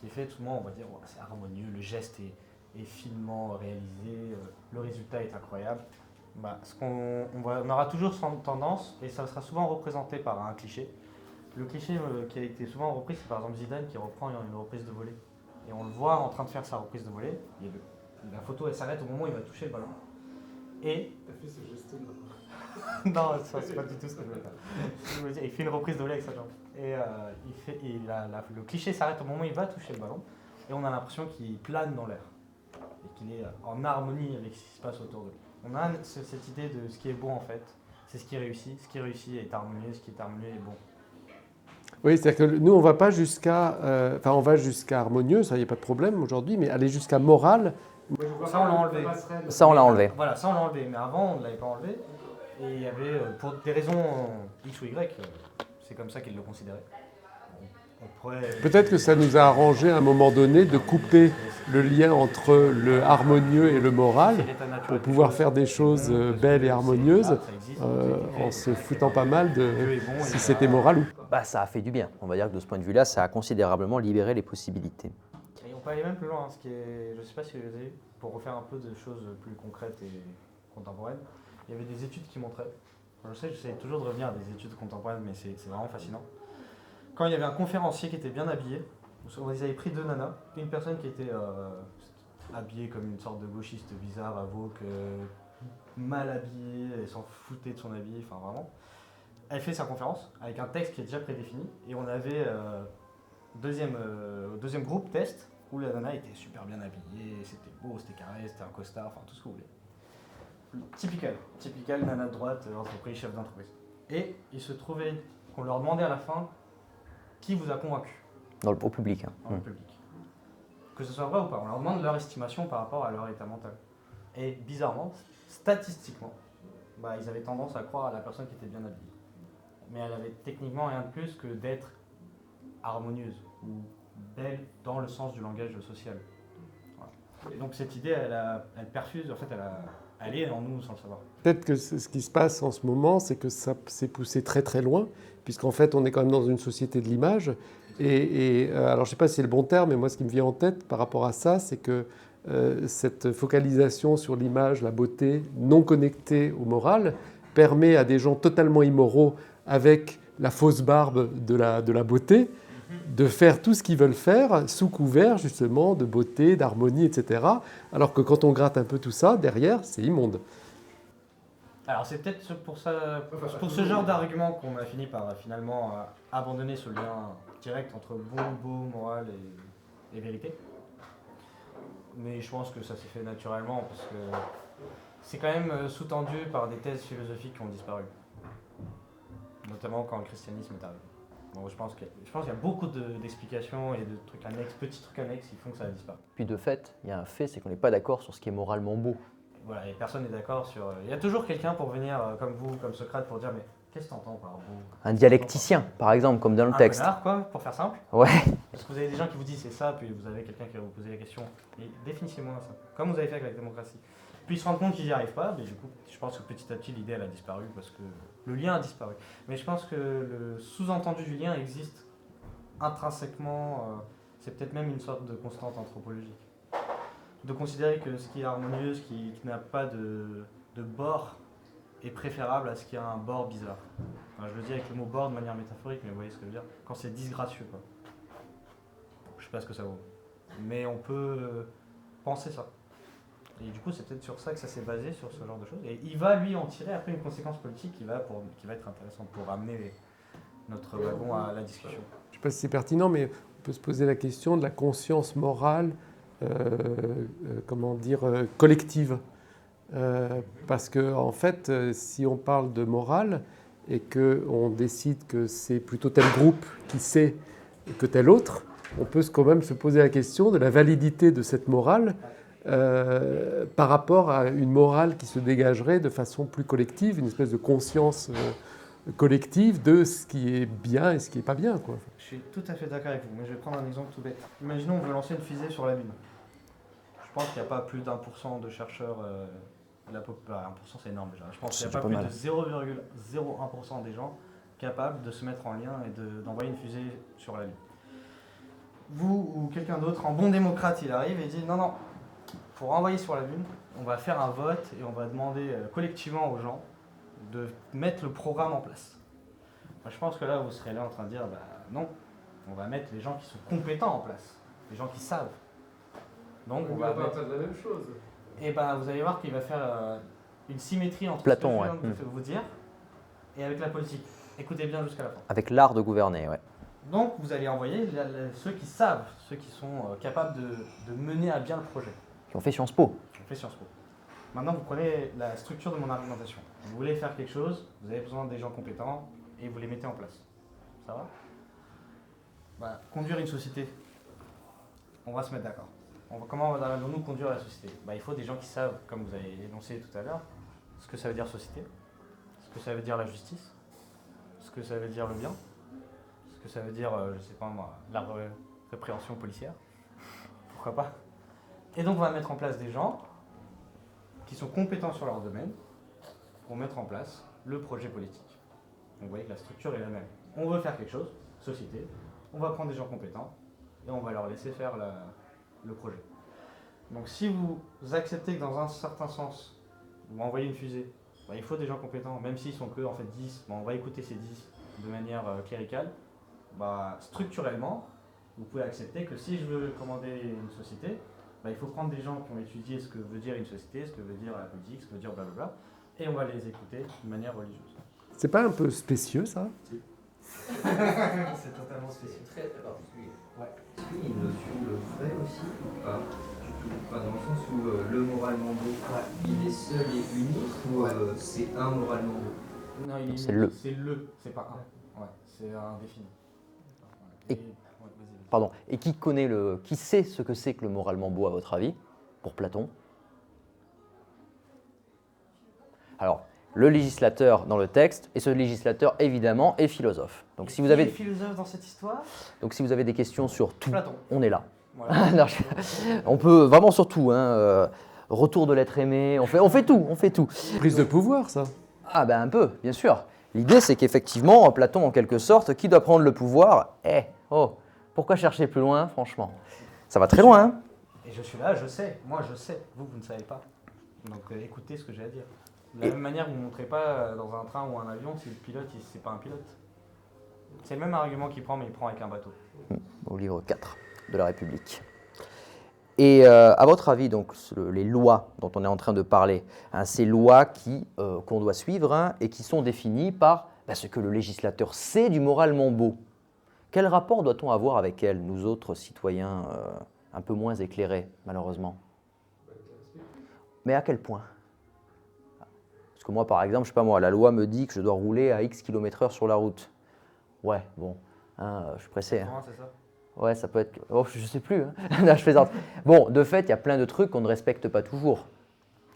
[SPEAKER 2] qui est fait, tout le monde on va dire ouais, c'est harmonieux, le geste est finement réalisé, le résultat est incroyable. Bah, on aura toujours tendance, et ça sera souvent représenté par un cliché. Le cliché qui a été souvent repris, c'est par exemple Zidane qui reprend une reprise de volée. Et on le voit en train de faire sa reprise de volée. La photo elle s'arrête au moment où il va toucher le ballon. Et.
[SPEAKER 3] T'as fait ce geste-là?
[SPEAKER 2] Non, c'est pas du tout ce que je veux faire. Je veux dire, il fait une reprise de volée avec sa jambe. Et le cliché s'arrête au moment où il va toucher le ballon. Et on a l'impression qu'il plane dans l'air. Et qu'il est en harmonie avec ce qui se passe autour de lui. On a cette idée de ce qui est beau en fait. C'est ce qui réussit. Ce qui réussit est harmonieux. Ce qui est harmonieux est bon.
[SPEAKER 3] Oui, c'est-à-dire que nous, on va pas jusqu'à, on va jusqu'à harmonieux, ça, il n'y a pas de problème aujourd'hui, mais aller jusqu'à moral.
[SPEAKER 2] Ça, on l'a enlevé.
[SPEAKER 1] Ça, on l'a enlevé.
[SPEAKER 2] Voilà, ça, on l'a enlevé. Mais avant, on ne l'avait pas enlevé. Et il y avait, pour des raisons X ou Y, c'est comme ça qu'ils le considéraient.
[SPEAKER 3] Peut-être que ça nous a arrangé à un moment donné de couper le lien entre le harmonieux et le moral pour pouvoir faire des choses belles et harmonieuses en se foutant pas mal de si c'était moral ou pas.
[SPEAKER 1] Bah, ça a fait du bien. On va dire que de ce point de vue-là, ça a considérablement libéré les possibilités.
[SPEAKER 2] Et on peut aller même plus loin, ce qui est, je ne sais pas si vous avez vu, pour refaire un peu de choses plus concrètes et contemporaines, il y avait des études qui montraient, je sais, j'essaie toujours de revenir à des études contemporaines, mais c'est vraiment fascinant. Quand il y avait un conférencier qui était bien habillé, ils avaient pris deux nanas, une personne qui était habillée comme une sorte de gauchiste bizarre, avoue, mal habillée, elle s'en foutait de son habit, enfin vraiment. Elle fait sa conférence avec un texte qui est déjà prédéfini, et on avait deuxième groupe test où la nana était super bien habillée, c'était beau, c'était carré, c'était un costard, enfin tout ce que vous voulez. Typical nana de droite, entreprise, chef d'entreprise. Et il se trouvait qu'on leur demandait à la fin qui vous a convaincu
[SPEAKER 1] Au public. Hein.
[SPEAKER 2] dans le public. Que ce soit vrai ou pas, on leur demande leur estimation par rapport à leur état mental. Et bizarrement, statistiquement, ils avaient tendance à croire à la personne qui était bien habillée. Mais elle avait techniquement rien de plus que d'être harmonieuse ou belle dans le sens du langage social. Voilà. Et donc cette idée, elle perfuse, en fait, elle est en nous sans le savoir.
[SPEAKER 3] Peut-être que ce qui se passe en ce moment, c'est que ça s'est poussé très très loin, puisqu'en fait on est quand même dans une société de l'image. Alors je ne sais pas si c'est le bon terme, mais moi ce qui me vient en tête par rapport à ça, c'est que cette focalisation sur l'image, la beauté, non connectée au moral, permet à des gens totalement immoraux, avec la fausse barbe de la beauté, de faire tout ce qu'ils veulent faire sous couvert justement de beauté, d'harmonie, etc. Alors que quand on gratte un peu tout ça, derrière, c'est immonde.
[SPEAKER 2] Alors c'est peut-être pour ce genre d'argument qu'on a fini par finalement abandonner ce lien direct entre beau, moral et vérité. Mais je pense que ça s'est fait naturellement parce que c'est quand même sous-tendu par des thèses philosophiques qui ont disparu. Notamment quand le christianisme est arrivé. Bon, je pense qu'il y a beaucoup d'explications et de trucs annexes, petits trucs annexes qui font que ça a disparu.
[SPEAKER 1] Puis de fait, il y a un fait, c'est qu'on n'est pas d'accord sur ce qui est moralement beau.
[SPEAKER 2] Voilà, et personne n'est d'accord sur... Il y a toujours quelqu'un pour venir, comme vous, comme Socrate, pour dire mais qu'est-ce que t'entends par beau?
[SPEAKER 1] Un dialecticien, par exemple, comme dans le texte.
[SPEAKER 2] Un connard, quoi, pour faire simple.
[SPEAKER 1] Ouais.
[SPEAKER 2] Parce que vous avez des gens qui vous disent c'est ça, puis vous avez quelqu'un qui va vous poser la question. Et définissez-moi ça, comme vous avez fait avec la démocratie. Puis ils se rendent compte qu'ils n'y arrivent pas, mais du coup, je pense que petit à petit, l'idée elle a disparu parce que le lien a disparu. Mais je pense que le sous-entendu du lien existe intrinsèquement, c'est peut-être même une sorte de constante anthropologique. De considérer que ce qui est harmonieux, ce qui n'a pas de bord, est préférable à ce qui a un bord bizarre. Enfin, je le dis avec le mot bord de manière métaphorique, mais vous voyez ce que je veux dire. Quand c'est disgracieux, quoi. Je sais pas ce que ça vaut. Mais on peut penser ça. Et du coup, c'est peut-être sur ça que ça s'est basé, sur ce genre de choses. Et il va, lui, en tirer après une conséquence politique qui va être intéressante pour amener notre wagon à la discussion.
[SPEAKER 3] Je ne sais pas si c'est pertinent, mais on peut se poser la question de la conscience morale, collective. Parce que, en fait, si on parle de morale et qu'on décide que c'est plutôt tel groupe qui sait que tel autre, on peut quand même se poser la question de la validité de cette morale par rapport à une morale qui se dégagerait de façon plus collective, une espèce de conscience collective de ce qui est bien et ce qui n'est pas bien, quoi.
[SPEAKER 2] Je suis tout à fait d'accord avec vous, mais je vais prendre un exemple tout bête. Imaginons on veut lancer une fusée sur la Lune. Je pense qu'il n'y a pas plus d'1% de chercheurs. 1% c'est énorme déjà. Je pense qu'il n'y a pas plus de 0,01% des gens capables de se mettre en lien et d'envoyer une fusée sur la Lune. Vous ou quelqu'un d'autre, en bon démocrate, il arrive et dit non, pour envoyer sur la Lune, on va faire un vote et on va demander collectivement aux gens de mettre le programme en place. Moi, je pense que là, vous serez là en train de dire non, on va mettre les gens qui sont compétents en place, les gens qui savent. Donc on va mettre...
[SPEAKER 3] la même chose.
[SPEAKER 2] Et vous allez voir qu'il va faire une symétrie entre
[SPEAKER 1] Platon,
[SPEAKER 2] ce que je viens de vous dire et avec la politique. Écoutez bien jusqu'à la fin.
[SPEAKER 1] Avec l'art de gouverner, ouais.
[SPEAKER 2] Donc vous allez envoyer ceux qui savent, ceux qui sont capables de mener à bien le projet.
[SPEAKER 1] Qui ont fait Sciences Po.
[SPEAKER 2] On fait Sciences Po. Maintenant, vous prenez la structure de mon argumentation. Vous voulez faire quelque chose, vous avez besoin des gens compétents et vous les mettez en place. Ça va ? Conduire une société, on va se mettre d'accord. Comment allons-nous conduire la société ? Il faut des gens qui savent, comme vous avez énoncé tout à l'heure, ce que ça veut dire société, ce que ça veut dire la justice, ce que ça veut dire le bien, ce que ça veut dire, je sais pas moi, la répréhension policière. Pourquoi pas ? Et donc on va mettre en place des gens qui sont compétents sur leur domaine pour mettre en place le projet politique. Donc vous voyez que la structure est la même. On veut faire quelque chose, société, on va prendre des gens compétents et on va leur laisser faire le projet. Donc si vous acceptez que dans un certain sens, vous envoyez une fusée, il faut des gens compétents, même s'ils sont que 10, on va écouter ces 10 de manière cléricale, structurellement, vous pouvez accepter que si je veux commander une société, il faut prendre des gens qui ont étudié ce que veut dire une société, ce que veut dire la politique, ce que veut dire blablabla, et on va les écouter de manière religieuse.
[SPEAKER 3] C'est pas un peu spécieux, ça ?
[SPEAKER 2] C'est totalement spécial.
[SPEAKER 6] Très très particulier.
[SPEAKER 2] Ouais.
[SPEAKER 6] Est-ce qu'il y a une notion de vrai aussi ou pas du tout ? Enfin, dans le sens où le moralement beau, il est seul et unique ou c'est un moralement beau ?
[SPEAKER 2] Non,
[SPEAKER 1] C'est le.
[SPEAKER 2] C'est pas un. Ouais, c'est indéfini.
[SPEAKER 1] Et- Pardon. Et qui sait ce que c'est que le moralement beau, à votre avis, pour Platon ? Alors, le législateur dans le texte, et ce législateur, évidemment, est philosophe. Donc, si vous
[SPEAKER 2] Qui est
[SPEAKER 1] avez,
[SPEAKER 2] philosophe dans cette histoire ?
[SPEAKER 1] donc, si vous avez des questions sur tout,
[SPEAKER 2] Platon.
[SPEAKER 1] on est là.
[SPEAKER 2] Voilà.
[SPEAKER 1] Non, on peut vraiment sur tout. Retour de l'être aimé, on fait tout.
[SPEAKER 3] Prise de pouvoir, ça.
[SPEAKER 1] Ah ben un peu, bien sûr. L'idée, c'est qu'effectivement, Platon, en quelque sorte, qui doit prendre le pouvoir ? Pourquoi chercher plus loin, franchement ? Ça va très loin, hein ?
[SPEAKER 2] Et je suis là, je sais. Moi, je sais. Vous ne savez pas. Donc, écoutez ce que j'ai à dire. De la même manière, vous ne montrez pas dans un train ou un avion si le pilote, c'est pas un pilote. C'est le même argument qu'il prend, mais il prend avec un bateau.
[SPEAKER 1] Au livre 4 de la République. Et à votre avis, donc, les lois dont on est en train de parler, ces lois qu'on doit suivre et qui sont définies par ce que le législateur sait du moralement beau, quel rapport doit-on avoir avec elles, nous autres citoyens un peu moins éclairés, malheureusement ? Mais à quel point ? Parce que moi, par exemple, je sais pas moi, la loi me dit que je dois rouler à X km/h sur la route. Ouais, bon, je suis pressé. Hein.
[SPEAKER 2] C'est ça ?
[SPEAKER 1] Ouais, ça peut être... Oh, je sais plus. Hein. Non, je plaisante. Bon, de fait, il y a plein de trucs qu'on ne respecte pas toujours.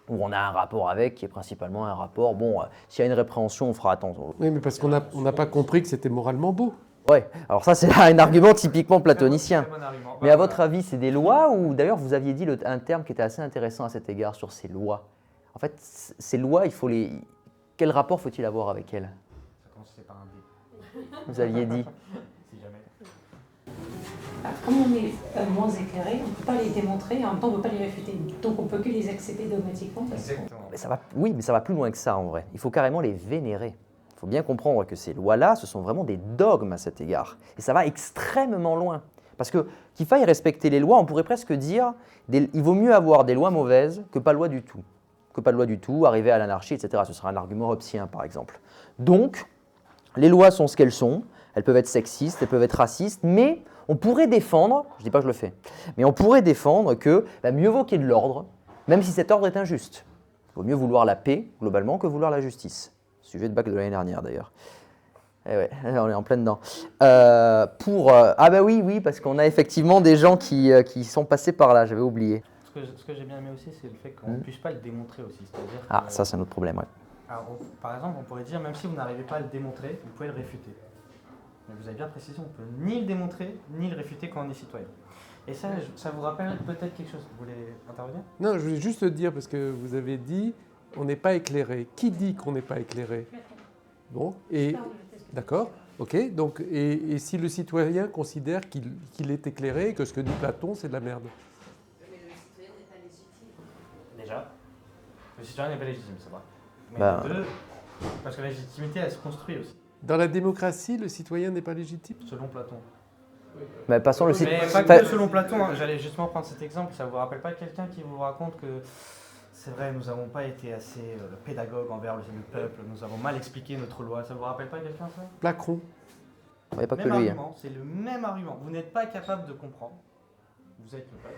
[SPEAKER 1] Où on a un rapport avec, qui est principalement un rapport... s'il y a une répréhension, on fera attention.
[SPEAKER 3] Oui, mais parce qu'on n'a pas compris que c'était moralement beau.
[SPEAKER 1] Ouais, alors ça, c'est un argument typiquement platonicien.
[SPEAKER 2] Très bon argument.
[SPEAKER 1] Mais à votre avis, c'est des lois ou... D'ailleurs, vous aviez dit un terme qui était assez intéressant à cet égard sur ces lois. En fait, ces lois, quel rapport faut-il avoir avec elles ?
[SPEAKER 2] Ça commence par un D.
[SPEAKER 1] Vous aviez dit.
[SPEAKER 2] Si jamais.
[SPEAKER 4] Comme on est moins éclairé, on ne peut pas les démontrer et en même temps on ne peut pas les réfuter. Donc on ne peut que les accepter dogmatiquement parce que
[SPEAKER 2] Exactement.
[SPEAKER 1] Mais ça va plus loin que ça en vrai. Il faut carrément les vénérer. Il faut bien comprendre que ces lois-là, ce sont vraiment des dogmes à cet égard. Et ça va extrêmement loin. Parce que qu'il faille respecter les lois, on pourrait presque dire il vaut mieux avoir des lois mauvaises que pas de loi du tout. Que pas de loi du tout, arriver à l'anarchie, etc. Ce sera un argument hobbesien, par exemple. Donc, les lois sont ce qu'elles sont. Elles peuvent être sexistes, elles peuvent être racistes, mais on pourrait défendre, je ne dis pas que je le fais, mais on pourrait défendre que mieux vaut qu'il y ait de l'ordre, même si cet ordre est injuste. Il vaut mieux vouloir la paix, globalement, que vouloir la justice. Sujet de bac de l'année dernière, d'ailleurs. Eh ouais, on est en plein dedans. Oui, parce qu'on a effectivement des gens qui sont passés par là, j'avais oublié.
[SPEAKER 2] ce que j'ai bien aimé aussi, c'est le fait qu'on ne puisse pas le démontrer aussi. C'est-à-dire
[SPEAKER 1] Ah,
[SPEAKER 2] que-
[SPEAKER 1] ça c'est un autre problème, ouais.
[SPEAKER 2] Alors, par exemple, on pourrait dire, même si vous n'arrivez pas à le démontrer, vous pouvez le réfuter. Mais vous avez bien précisé, on ne peut ni le démontrer, ni le réfuter quand on est citoyen. Et ça, ça vous rappelle peut-être quelque chose. Vous voulez intervenir?
[SPEAKER 3] Non, je voulais juste dire, parce que vous avez dit, on n'est pas éclairé. Qui dit qu'on n'est pas éclairé? Bon, et d'accord, ok. Donc, et si le citoyen considère qu'il est éclairé, que ce que dit Platon, c'est de la merde.
[SPEAKER 7] Mais le citoyen n'est pas légitime.
[SPEAKER 2] Déjà, le citoyen n'est pas légitime, c'est vrai. Mais
[SPEAKER 1] Bah,
[SPEAKER 2] de deux, parce que la légitimité, elle se construit aussi,
[SPEAKER 3] Dans la démocratie, le citoyen n'est pas légitime.
[SPEAKER 2] selon Platon.
[SPEAKER 1] Mais passons le site.
[SPEAKER 2] Mais pas que selon Platon, hein. J'allais justement prendre cet exemple. Ça vous rappelle pas quelqu'un qui vous raconte que c'est vrai, nous n'avons pas été assez pédagogues envers le peuple, nous avons mal expliqué notre loi. Ça vous rappelle pas quelqu'un ça?
[SPEAKER 3] Placron.
[SPEAKER 1] Il n'y a pas que
[SPEAKER 2] Même
[SPEAKER 1] lui. Hein.
[SPEAKER 2] argument, c'est le même argument. Vous n'êtes pas capable de comprendre. Vous êtes le peuple.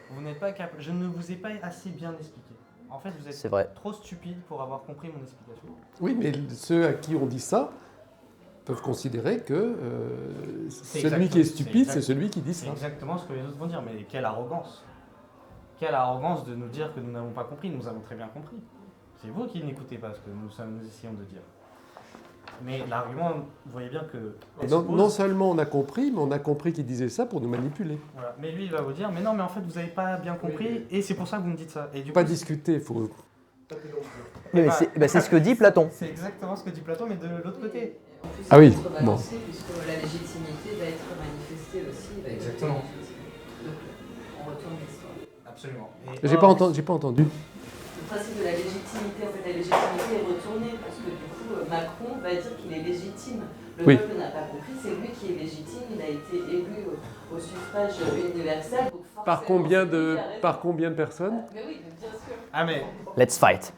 [SPEAKER 2] Vous n'êtes pas capable. Je ne vous ai pas assez bien expliqué. En fait, vous
[SPEAKER 1] C'est
[SPEAKER 2] êtes
[SPEAKER 1] vrai.
[SPEAKER 2] trop stupide pour avoir compris mon explication.
[SPEAKER 3] Oui, mais ceux à qui on dit ça peuvent considérer que celui qui est stupide, c'est celui qui dit
[SPEAKER 2] C'est
[SPEAKER 3] ça.
[SPEAKER 2] exactement ce que les autres vont dire. Mais quelle arrogance! Quelle arrogance de nous dire que nous n'avons pas compris. Nous avons très bien compris. C'est vous qui n'écoutez pas ce que nous essayons de dire. Mais l'argument, vous voyez bien que... elle
[SPEAKER 3] Non,
[SPEAKER 2] suppose-
[SPEAKER 3] non seulement on a compris, mais on a compris qu'il disait ça pour nous manipuler.
[SPEAKER 2] Voilà. Mais lui, il va vous dire, mais non, mais en fait, vous n'avez pas bien compris, et c'est pour ça que vous me dites ça. Et du
[SPEAKER 3] Pas
[SPEAKER 2] coup,
[SPEAKER 3] discuter, faut.
[SPEAKER 1] Mais c'est ce que dit Platon.
[SPEAKER 2] c'est exactement ce que dit Platon, mais de l'autre côté.
[SPEAKER 7] En plus,
[SPEAKER 3] Ah oui,
[SPEAKER 7] ça va être balancé, puisque la légitimité va être manifestée aussi. va être
[SPEAKER 2] Exactement.
[SPEAKER 7] légitime. Donc, on retourne l'histoire.
[SPEAKER 2] Absolument.
[SPEAKER 3] J'ai pas entendu. J'ai pas entendu.
[SPEAKER 7] Le principe de la légitimité, en fait, la légitimité est retournée, parce que du coup, Macron va dire qu'il est légitime. Le
[SPEAKER 3] Oui.
[SPEAKER 7] peuple n'a pas compris, c'est lui qui est légitime, il a été élu au suffrage universel. Donc
[SPEAKER 3] Par
[SPEAKER 7] forcément,
[SPEAKER 3] combien
[SPEAKER 7] c'est lui
[SPEAKER 3] de
[SPEAKER 7] qui a raison.
[SPEAKER 3] par combien de personnes?
[SPEAKER 7] Mais oui, mais bien sûr.
[SPEAKER 2] Ah, mais
[SPEAKER 1] Let's fight.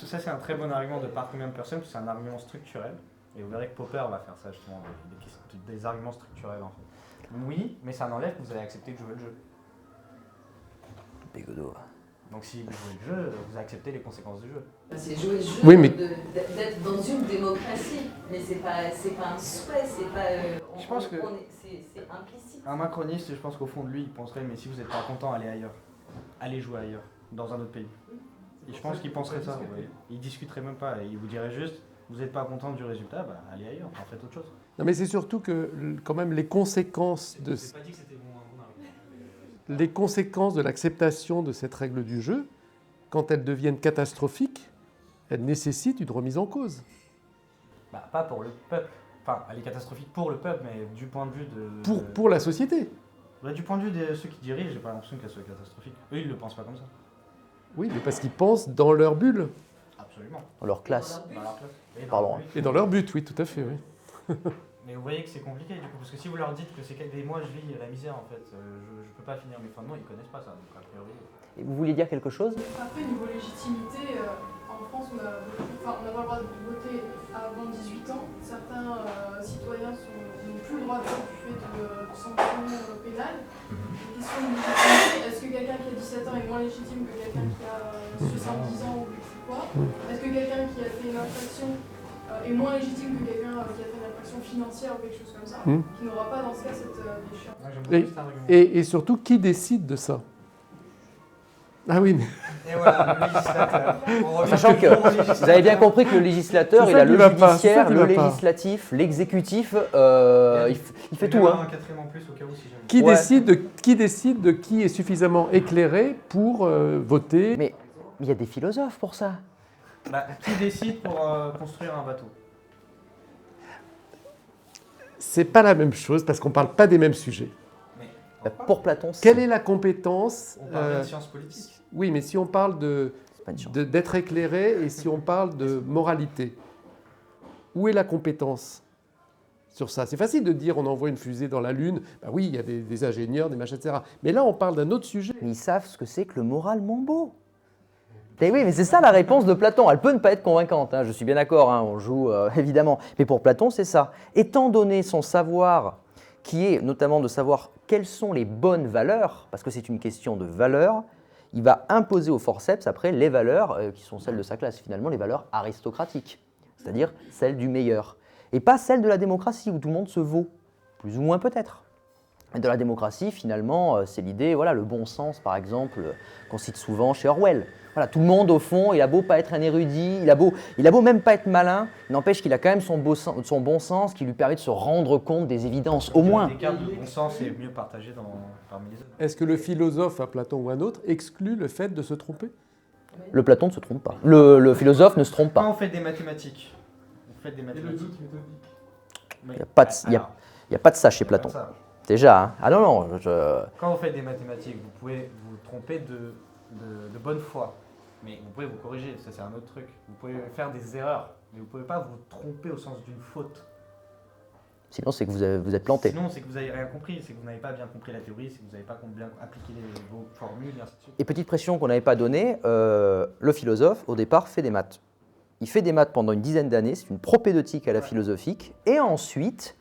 [SPEAKER 2] ça, c'est un très bon argument de par combien de personnes, parce que c'est un argument structurel. Et vous verrez que Popper va faire ça, justement, des arguments structurels, en fait. Oui, mais ça n'enlève que vous allez accepter de jouer le jeu.
[SPEAKER 1] Bégodeau.
[SPEAKER 2] Donc si vous jouez le jeu, vous acceptez les conséquences du jeu.
[SPEAKER 7] C'est jouer le jeu
[SPEAKER 3] Oui, mais-
[SPEAKER 7] d'être dans une démocratie, mais c'est pas un souhait, c'est pas.
[SPEAKER 2] Je pense que-
[SPEAKER 7] c'est implicite.
[SPEAKER 2] Un macroniste, je pense qu'au fond de lui, il penserait, mais si vous n'êtes pas content, allez ailleurs. Allez jouer ailleurs, dans un autre pays. Et je pense qu'il penserait ça, vous voyez. Il discuterait même pas, il vous dirait juste, vous n'êtes pas content du résultat, bah allez ailleurs, en faites autre chose.
[SPEAKER 3] Non, mais c'est surtout que quand même les conséquences de
[SPEAKER 2] J'ai pas dit que c'était bon argument.
[SPEAKER 3] les conséquences de l'acceptation de cette règle du jeu, quand elles deviennent catastrophiques, elles nécessitent une remise en cause.
[SPEAKER 2] Bah pas pour le peuple. Enfin, elle est catastrophique pour le peuple, mais du point de vue de...
[SPEAKER 3] Pour la société.
[SPEAKER 2] Bah, du point de vue de ceux qui dirigent, j'ai pas l'impression qu'elle soit catastrophique. Eux, ils le pensent pas comme ça.
[SPEAKER 3] Oui, mais parce qu'ils pensent dans leur bulle.
[SPEAKER 2] Absolument.
[SPEAKER 1] Dans leur classe.
[SPEAKER 2] Dans leur classe. Et dans
[SPEAKER 1] Pardon.
[SPEAKER 2] leur but.
[SPEAKER 3] Et dans leur but, oui, tout à fait, oui.
[SPEAKER 2] Mais vous voyez que c'est compliqué du coup, parce que si vous leur dites que c'est des mois je vis la misère en fait, je peux pas finir mes fins de mois, ils connaissent pas ça, donc a priori.
[SPEAKER 1] Et vous vouliez dire quelque chose?
[SPEAKER 5] Après, niveau légitimité, en France, on n'a pas le droit de voter avant 18 ans. Certains citoyens n'ont plus le droit de vote du fait de sanctions pénales. Question de légitimité, est-ce que quelqu'un qui a 17 ans est moins légitime que quelqu'un qui a 70 ans ou je sais quoi? Est-ce que quelqu'un qui a fait une infraction est moins légitime que quelqu'un qui a fait une infraction financière ou quelque chose comme ça, qui n'aura pas dans ce cas cette déchéance?
[SPEAKER 2] Moi j'aime
[SPEAKER 3] Et-
[SPEAKER 2] beaucoup cet argument.
[SPEAKER 3] Et surtout, qui décide de ça? Ah oui, mais
[SPEAKER 2] Et voilà, le législateur. On revient
[SPEAKER 1] Sachant que
[SPEAKER 2] toujours au législateur.
[SPEAKER 1] vous avez bien compris que le législateur,
[SPEAKER 3] C'est
[SPEAKER 1] il
[SPEAKER 3] ça
[SPEAKER 1] a
[SPEAKER 3] qui
[SPEAKER 1] le
[SPEAKER 3] va pas, c'est ça
[SPEAKER 1] judiciaire,
[SPEAKER 3] qui
[SPEAKER 1] le
[SPEAKER 3] va pas.
[SPEAKER 1] législatif, l'exécutif, il fait
[SPEAKER 2] Il y
[SPEAKER 1] tout.
[SPEAKER 2] en a
[SPEAKER 1] Hein.
[SPEAKER 2] un quatrième en plus au cas où si jamais.
[SPEAKER 3] qui,
[SPEAKER 1] Ouais.
[SPEAKER 3] décide de qui est suffisamment éclairé pour voter?
[SPEAKER 1] Mais il y a des philosophes pour ça.
[SPEAKER 2] Bah, qui décide pour construire un bateau?
[SPEAKER 3] C'est pas la même chose parce qu'on parle pas des mêmes sujets.
[SPEAKER 2] Mais
[SPEAKER 1] Bah, pour Platon,
[SPEAKER 3] Quelle est la compétence?
[SPEAKER 2] on parle de sciences politiques.
[SPEAKER 3] Oui, mais si on parle
[SPEAKER 1] c'est pas une chance.
[SPEAKER 3] d'être éclairé et si on parle de moralité, où est la compétence sur ça? C'est facile de dire on envoie une fusée dans la Lune. Ben oui, il y a des ingénieurs, des machins, etc. Mais là, on parle d'un autre sujet.
[SPEAKER 1] Mais ils savent ce que c'est que le moral Mambo. Et oui, mais c'est ça la réponse de Platon. Elle peut ne pas être convaincante, hein, je suis bien d'accord, hein, on joue évidemment. Mais pour Platon, c'est ça. Étant donné son savoir, qui est notamment de savoir quelles sont les bonnes valeurs, parce que c'est une question de valeurs, il va imposer au forceps après les valeurs qui sont celles de sa classe, finalement les valeurs aristocratiques, c'est-à-dire celles du meilleur. Et pas celles de la démocratie où tout le monde se vaut, plus ou moins peut-être. Et de la démocratie, finalement, c'est l'idée, voilà, le bon sens, par exemple, qu'on cite souvent chez Orwell. Voilà, tout le monde, au fond, il a beau pas être un érudit, il a beau même pas être malin, n'empêche qu'il a quand même son bon sens qui lui permet de se rendre compte des évidences, au moins.
[SPEAKER 2] Les cartes de bon sens est mieux partagé parmi les autres.
[SPEAKER 3] Est-ce que le philosophe, à Platon ou un autre, exclut le fait de se tromper?
[SPEAKER 1] Le Platon ne se trompe pas. Le philosophe ne se trompe
[SPEAKER 2] Quand
[SPEAKER 1] pas.
[SPEAKER 2] on fait des mathématiques,
[SPEAKER 1] Il n'y a pas de ça chez Platon. Déjà, hein. Ah non, non,
[SPEAKER 2] Quand vous faites des mathématiques, vous pouvez vous tromper de bonne foi, mais vous pouvez vous corriger, ça c'est un autre truc. Vous pouvez faire des erreurs, mais vous ne pouvez pas vous tromper au sens d'une faute.
[SPEAKER 1] sinon c'est que vous êtes planté.
[SPEAKER 2] Sinon, c'est que vous n'avez rien compris, c'est que vous n'avez pas bien compris la théorie, c'est que vous n'avez pas bien appliqué vos formules, et ainsi de suite.
[SPEAKER 1] Et petite pression qu'on n'avait pas donnée, le philosophe, au départ, fait des maths. Il fait des maths pendant une dizaine d'années, c'est une propédeutique à la philosophique, et ensuite,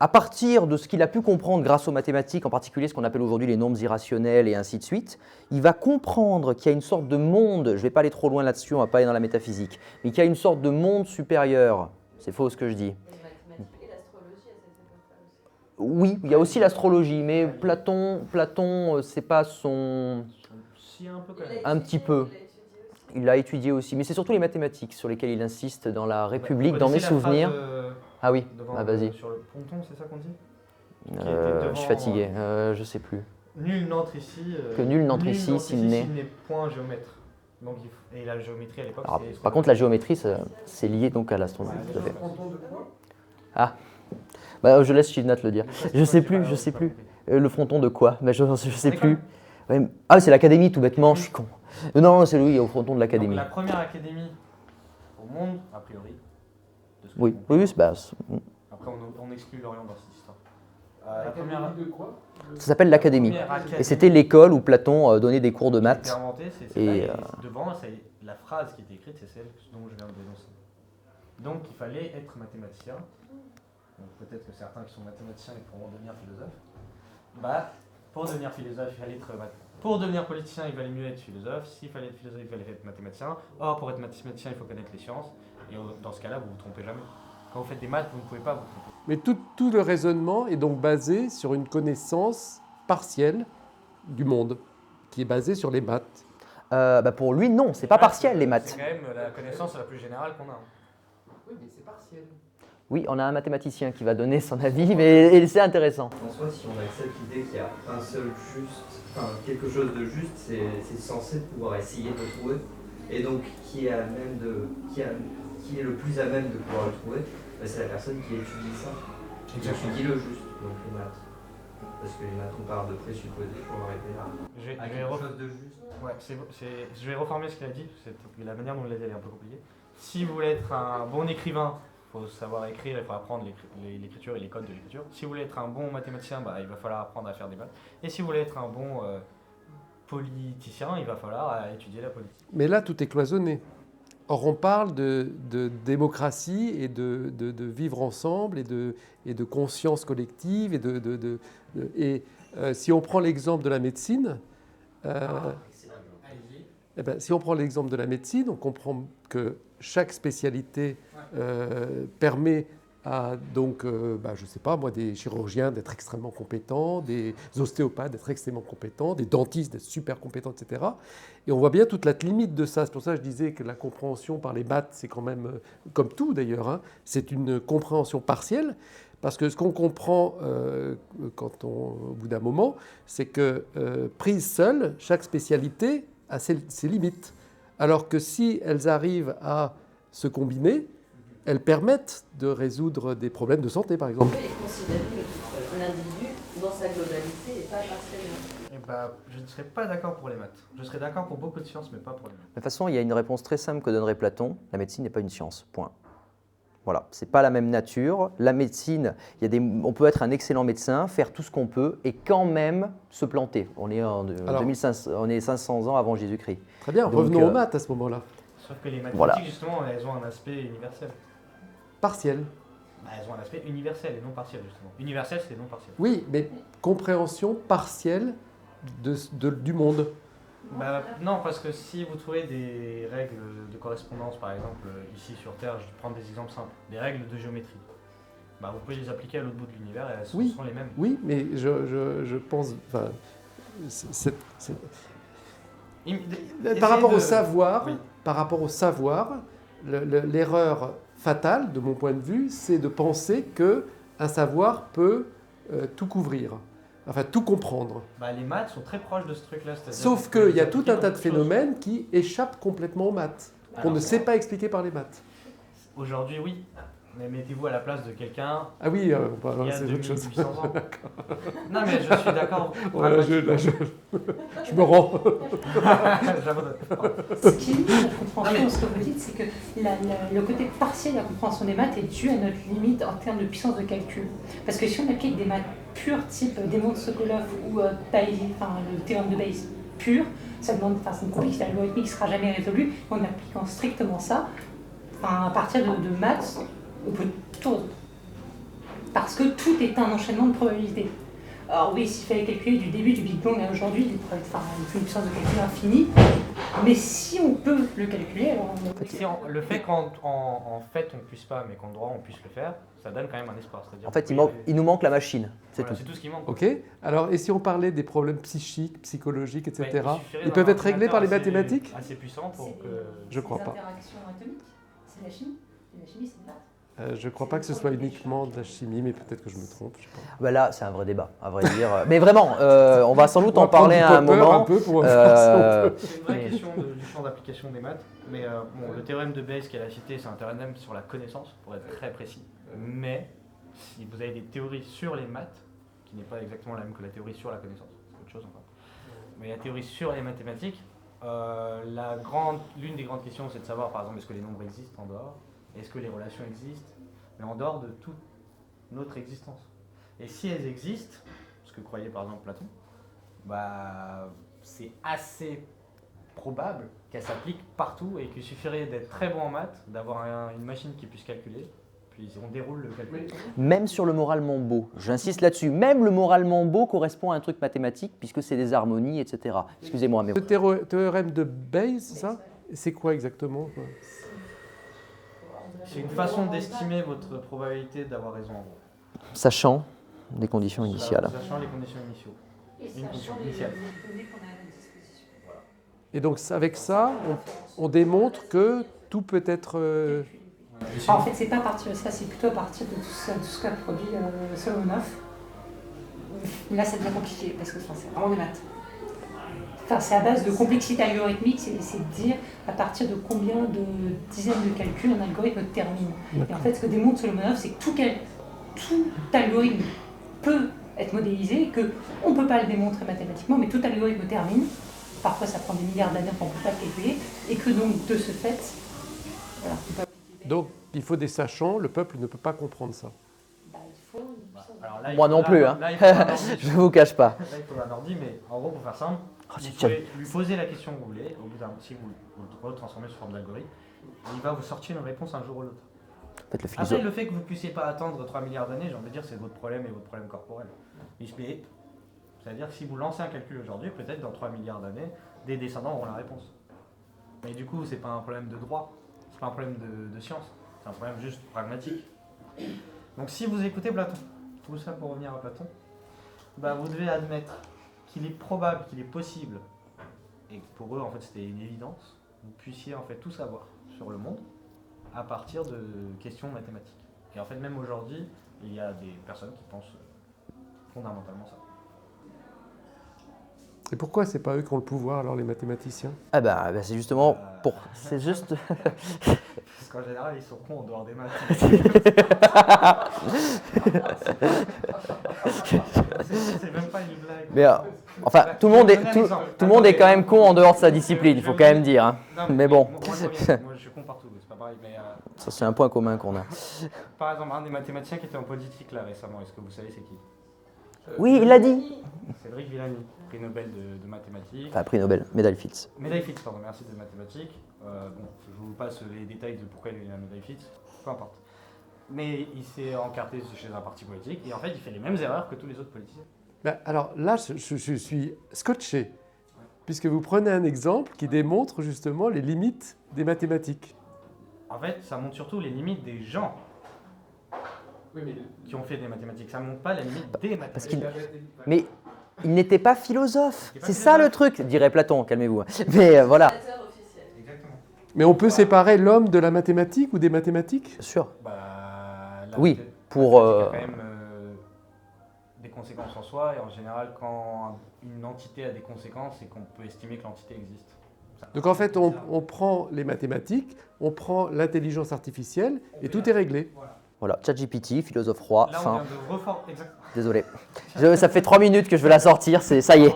[SPEAKER 1] à partir de ce qu'il a pu comprendre grâce aux mathématiques, en particulier ce qu'on appelle aujourd'hui les nombres irrationnels et ainsi de suite, il va comprendre qu'il y a une sorte de monde, je ne vais pas aller trop loin là-dessus, on ne va pas aller dans la métaphysique, mais qu'il y a une sorte de monde supérieur. C'est faux ce que je dis.
[SPEAKER 7] Et les mathématiques et l'astrologie à cette époque-là aussi.
[SPEAKER 1] Oui, il y a aussi l'astrologie, mais Platon, c'est pas son...
[SPEAKER 2] Si, un peu quand même.
[SPEAKER 1] Un petit peu. Il l'a étudié aussi, mais c'est surtout les mathématiques sur lesquelles il insiste dans La République, dans mes souvenirs. Ah oui, vas-y.
[SPEAKER 2] Sur le ponton, c'est ça qu'on dit?
[SPEAKER 1] Je suis fatigué, je sais plus.
[SPEAKER 2] Nul n'entre ici.
[SPEAKER 1] Que nul n'entre ici s'il n'est
[SPEAKER 2] point géomètre. Donc, et la géométrie à l'époque, c'est...
[SPEAKER 1] Par contre, la géométrie, c'est lié donc à l'astronomie. Tout à fait. Ah, bah, je laisse Shivnat le dire. Je sais plus. Le fronton de quoi? Mais je sais plus. Ouais, ah, c'est l'académie, tout bêtement, je suis con. Non, c'est lui, au fronton de l'académie.
[SPEAKER 2] La première académie au monde, a priori.
[SPEAKER 1] Oui, c'est
[SPEAKER 2] Après, on exclut l'Orient dans cette histoire. La première
[SPEAKER 3] de quoi?
[SPEAKER 1] ça s'appelle l'académie. Et c'était l'école où Platon donnait des cours de maths.
[SPEAKER 2] Et devant, la phrase qui était écrite, c'est celle dont je viens de dénoncer. Donc, il fallait être mathématicien. Donc, peut-être que certains qui sont mathématiciens ils pourront devenir philosophes. Bah, pour devenir philosophe, il fallait être pour devenir politicien, il valait mieux être philosophe. S'il fallait être philosophe, il fallait être mathématicien. Or, pour être mathématicien, il faut connaître les sciences. Et dans ce cas-là, vous ne vous trompez jamais. Quand vous faites des maths, vous ne pouvez pas vous tromper.
[SPEAKER 3] Mais tout le raisonnement est donc basé sur une connaissance partielle du monde, qui est basée sur les maths.
[SPEAKER 1] Pour lui, non, c'est pas partiel les maths.
[SPEAKER 2] C'est quand même la connaissance la plus générale qu'on a.
[SPEAKER 3] Oui, mais c'est partiel.
[SPEAKER 1] Oui, on a un mathématicien qui va donner son avis, mais c'est intéressant.
[SPEAKER 6] En soi, si on accepte l'idée qu'il y a un seul juste, enfin quelque chose de juste, c'est censé pouvoir essayer de trouver. Et donc, qui est le plus à même de pouvoir le trouver, c'est la personne qui étudie ça. Qui étudie le juste, donc les maths. Parce que les maths, on part de présupposés pour arriver à quelque chose de juste.
[SPEAKER 2] Ouais, je vais reformer ce qu'il a dit. La manière dont il l'a dit, elle est un peu compliquée. Si vous voulez être un bon écrivain, il faut savoir écrire, il faut apprendre l'écriture et les codes de l'écriture. Si vous voulez être un bon mathématicien, il va falloir apprendre à faire des maths. Et si vous voulez être un bon politicien, il va falloir étudier la politique.
[SPEAKER 3] Mais là, tout est cloisonné. Or, on parle de démocratie et de vivre ensemble et de conscience collective. Si on prend l'exemple de la médecine, si on prend l'exemple de la médecine, on comprend que chaque spécialité permet à je sais pas moi, des chirurgiens d'être extrêmement compétents, des ostéopathes d'être extrêmement compétents, des dentistes d'être super compétents, etc. Et on voit bien toute la limite de ça. C'est pour ça que je disais que la compréhension par les maths, c'est quand même, comme tout d'ailleurs, hein, c'est une compréhension partielle. Parce que ce qu'on comprend au bout d'un moment, c'est que prise seule, chaque spécialité a ses limites. Alors que si elles arrivent à se combiner, elles permettent de résoudre des problèmes de santé, par exemple.
[SPEAKER 7] Et considérer l'individu dans sa globalité et pas partiellement.
[SPEAKER 2] Je ne serais pas d'accord pour les maths. Je serais d'accord pour beaucoup de sciences, mais pas pour les maths.
[SPEAKER 1] De toute façon, il y a une réponse très simple que donnerait Platon. La médecine n'est pas une science, point. Voilà, c'est pas la même nature. La médecine, on peut être un excellent médecin, faire tout ce qu'on peut et quand même se planter. On est 500 ans avant Jésus-Christ.
[SPEAKER 3] Très bien, revenons aux maths à ce moment-là.
[SPEAKER 2] Sauf que les mathématiques, justement, elles ont un aspect universel.
[SPEAKER 3] Partiel.
[SPEAKER 2] Elles ont un aspect universel et non partiel, justement. Universel, c'est non partiel.
[SPEAKER 3] Oui, mais compréhension partielle du monde.
[SPEAKER 2] Non, parce que si vous trouvez des règles de correspondance, par exemple, ici sur Terre, je vais prendre des exemples simples, des règles de géométrie. Bah, vous pouvez les appliquer à l'autre bout de l'univers et elles
[SPEAKER 3] Oui.
[SPEAKER 2] sont les mêmes.
[SPEAKER 3] Oui, mais je pense... Enfin, c'est-
[SPEAKER 2] Essayez
[SPEAKER 3] par rapport
[SPEAKER 2] de-
[SPEAKER 3] au savoir,
[SPEAKER 2] Oui.
[SPEAKER 3] l'erreur fatale, de mon point de vue, c'est de penser qu'un savoir peut tout couvrir, enfin tout comprendre.
[SPEAKER 2] Bah, les maths sont très proches de ce truc-là. c'est-à-dire
[SPEAKER 3] Sauf
[SPEAKER 2] que
[SPEAKER 3] qu'il y a
[SPEAKER 2] vous
[SPEAKER 3] tout
[SPEAKER 2] appliquez
[SPEAKER 3] un tas de
[SPEAKER 2] beaucoup choses.
[SPEAKER 3] phénomènes qui échappent complètement aux maths, qu'on
[SPEAKER 2] Alors,
[SPEAKER 3] ne sait pas expliquer par les maths.
[SPEAKER 2] Aujourd'hui, oui. Mais mettez-vous à la place de quelqu'un
[SPEAKER 3] Ah oui,
[SPEAKER 2] il y a
[SPEAKER 3] c'est autre chose.
[SPEAKER 2] 2800 ans. Non, mais je suis d'accord.
[SPEAKER 3] Ouais, là, je me rends.
[SPEAKER 2] J'abandonne.
[SPEAKER 4] Ce qui limite notre compréhension de ce que vous dites, c'est que le côté partiel de la compréhension des maths est dû à notre limite en termes de puissance de calcul. Parce que si on applique des maths pures, type démon de Sokolov ou Bayes, enfin, le théorème de Bayes pur, ça demande, enfin, c'est une complexité algorithmique qui ne sera jamais résolue. En appliquant strictement ça, enfin, à partir de maths, on peut tout résoudre. Parce que tout est un enchaînement de probabilités. Alors oui, s'il fallait calculer du début du Big Bang à aujourd'hui, il faut une puissance de calcul infinie. Mais si on peut le calculer, alors
[SPEAKER 2] Le fait qu'en fait on puisse pas, mais qu'en droit on puisse le faire, ça donne quand même un espoir. C'est-à-dire
[SPEAKER 1] En fait,
[SPEAKER 2] que
[SPEAKER 1] il nous manque la machine, c'est
[SPEAKER 2] voilà,
[SPEAKER 1] tout.
[SPEAKER 2] c'est tout ce qui manque.
[SPEAKER 3] Ok. Alors, et si on parlait des problèmes psychiques, psychologiques, etc.,
[SPEAKER 2] Ouais, il suffirait
[SPEAKER 3] ils peuvent
[SPEAKER 2] d'un
[SPEAKER 3] être réglés par les
[SPEAKER 2] ordinateur
[SPEAKER 3] mathématiques?
[SPEAKER 2] assez puissant pour que.
[SPEAKER 3] Je crois
[SPEAKER 4] des
[SPEAKER 3] pas.
[SPEAKER 4] interactions atomiques, c'est de la chimie. Et la chimie, c'est de maths.
[SPEAKER 3] Je ne crois pas que ce soit uniquement de la chimie, mais peut-être que je me trompe. Je sais pas.
[SPEAKER 1] Bah là, c'est un vrai débat, à vrai dire. Mais vraiment, on va sans doute
[SPEAKER 3] On va
[SPEAKER 1] en parler
[SPEAKER 3] prendre
[SPEAKER 1] à un
[SPEAKER 3] du Popper
[SPEAKER 1] moment.
[SPEAKER 3] un peu pour voir si on peut.
[SPEAKER 2] C'est une vraie question du champ d'application des maths. Mais bon, le théorème de Bayes qu'elle a cité, c'est un théorème sur la connaissance, pour être très précis. Mais si vous avez des théories sur les maths, qui n'est pas exactement la même que la théorie sur la connaissance, c'est autre chose encore. Mais la théorie sur les mathématiques, l'une des grandes questions, c'est de savoir, par exemple, est-ce que les nombres existent en dehors? Est-ce que les relations existent? Mais en dehors de toute notre existence. Et si elles existent, ce que croyait par exemple Platon, bah, c'est assez probable qu'elles s'appliquent partout et qu'il suffirait d'être très bon en maths, d'avoir une machine qui puisse calculer, puis on déroule le calcul.
[SPEAKER 1] Même sur le moralement beau, j'insiste là-dessus, même le moralement beau correspond à un truc mathématique puisque c'est des harmonies, etc. Excusez-moi, mais...
[SPEAKER 3] Le théorème de Bayes, ça, c'est quoi exactement?
[SPEAKER 2] C'est une façon d'estimer votre probabilité d'avoir raison en gros.
[SPEAKER 1] Sachant des conditions initiales.
[SPEAKER 2] Sachant les conditions initiaux.
[SPEAKER 4] Et
[SPEAKER 2] Une
[SPEAKER 4] sachant
[SPEAKER 2] condition
[SPEAKER 4] les
[SPEAKER 2] initiale.
[SPEAKER 4] données qu'on a à notre disposition.
[SPEAKER 3] Et donc, avec ça, on démontre que tout peut être...
[SPEAKER 4] En fait, c'est pas à partir de ça, c'est plutôt à partir de tout ce qu'a produit Solomonov. Là, ça devient compliqué parce que c'est vraiment des maths. Enfin, c'est à base de complexité algorithmique, c'est de dire à partir de combien de dizaines de calculs un algorithme termine. Et en fait, ce que démontre Solomonov, c'est que tout algorithme peut être modélisé, qu'on ne peut pas le démontrer mathématiquement, mais tout algorithme termine. Parfois, ça prend des milliards d'années qu'on ne peut pas le calculer, et que donc, de ce fait, voilà, on peut appliquer.
[SPEAKER 3] Donc, il faut des sachants, le peuple ne peut pas comprendre ça.
[SPEAKER 4] Bah, il faut une puissance de-
[SPEAKER 2] Alors là, il
[SPEAKER 1] Moi
[SPEAKER 2] faut-
[SPEAKER 1] non
[SPEAKER 2] là,
[SPEAKER 1] plus, hein.
[SPEAKER 2] là, il faut un ordi.
[SPEAKER 1] Je vous cache pas.
[SPEAKER 2] Là, il faut un ordi, mais en gros, pour faire simple,
[SPEAKER 1] Oh,
[SPEAKER 2] vous
[SPEAKER 1] c'est
[SPEAKER 2] pouvez lui poser la question que vous voulez, au bout d'un si vous le retransformez sous forme d'algorithme, il va vous sortir une réponse un jour ou l'autre.
[SPEAKER 1] En fait, le
[SPEAKER 2] Après,
[SPEAKER 1] philosophe...
[SPEAKER 2] le fait que vous ne puissiez pas attendre 3 milliards d'années, j'ai envie de dire, c'est votre problème et votre problème corporel. Mais c'est-à-dire que si vous lancez un calcul aujourd'hui, peut-être dans 3 milliards d'années, des descendants auront la réponse. Mais du coup, c'est pas un problème de droit, c'est pas un problème de science, c'est un problème juste pragmatique. Donc si vous écoutez Platon, tout ça pour revenir à Platon, bah, vous devez admettre qu'il est probable, qu'il est possible, et que pour eux en fait c'était une évidence, vous puissiez en fait tout savoir sur le monde à partir de questions mathématiques. Et en fait même aujourd'hui, il y a des personnes qui pensent fondamentalement ça.
[SPEAKER 3] Et pourquoi c'est pas eux qui ont le pouvoir, alors, les mathématiciens?
[SPEAKER 1] Ah bah, c'est justement pour... C'est juste...
[SPEAKER 2] Parce qu'en général ils sont cons en dehors des maths. C'est même pas une blague.
[SPEAKER 1] Mais enfin, tout le monde est quand même con en dehors de sa discipline, il faut quand même dire. Hein.
[SPEAKER 2] Non,
[SPEAKER 1] Mais bon.
[SPEAKER 2] Moi je suis con partout, c'est pas pareil. Mais,
[SPEAKER 1] Ça, c'est un point commun qu'on a.
[SPEAKER 2] par exemple, un des mathématiciens qui était en politique là récemment, est-ce que vous savez c'est qui?
[SPEAKER 1] Oui, il l'a dit.
[SPEAKER 2] Cédric Villani, prix Nobel de mathématiques.
[SPEAKER 1] Enfin, prix Nobel, médaille Fields.
[SPEAKER 2] Médaille Fields, pardon, merci de mathématiques. Bon, je vous passe les détails de pourquoi il a eu la médaille Fields, peu importe. Mais il s'est encarté chez un parti politique et en fait il fait les mêmes erreurs que tous les autres politiciens.
[SPEAKER 3] Ben, alors là, je suis scotché, puisque vous prenez un exemple qui démontre justement les limites des mathématiques.
[SPEAKER 2] En fait, ça montre surtout les limites des gens. qui ont fait des mathématiques. Ça ne montre pas la limite des
[SPEAKER 1] Parce
[SPEAKER 2] mathématiques.
[SPEAKER 1] Mais il n'était pas philosophe.
[SPEAKER 2] Il était pas
[SPEAKER 1] C'est ça le
[SPEAKER 2] philosophe.
[SPEAKER 1] truc, dirait Platon, calmez-vous. Mais voilà.
[SPEAKER 7] Fondateur officiel.
[SPEAKER 2] Exactement.
[SPEAKER 3] Mais on peut séparer l'homme de la mathématique ou des mathématiques?
[SPEAKER 1] Bien sûr.
[SPEAKER 2] Bah, la
[SPEAKER 1] Oui,
[SPEAKER 2] mathé-
[SPEAKER 1] pour,
[SPEAKER 2] la mathématique a quand même des conséquences en soi, et en général, quand une entité a des conséquences, c'est qu'on peut estimer que l'entité existe.
[SPEAKER 3] Donc en fait, on prend les mathématiques, on prend l'intelligence artificielle et tout est réglé.
[SPEAKER 1] Voilà, ChatGPT, philosophe roi,
[SPEAKER 2] Là, on
[SPEAKER 1] fin.
[SPEAKER 2] vient de reformer. Exactement.
[SPEAKER 1] Désolé. Ça fait 3 minutes que je veux la sortir, ça y est.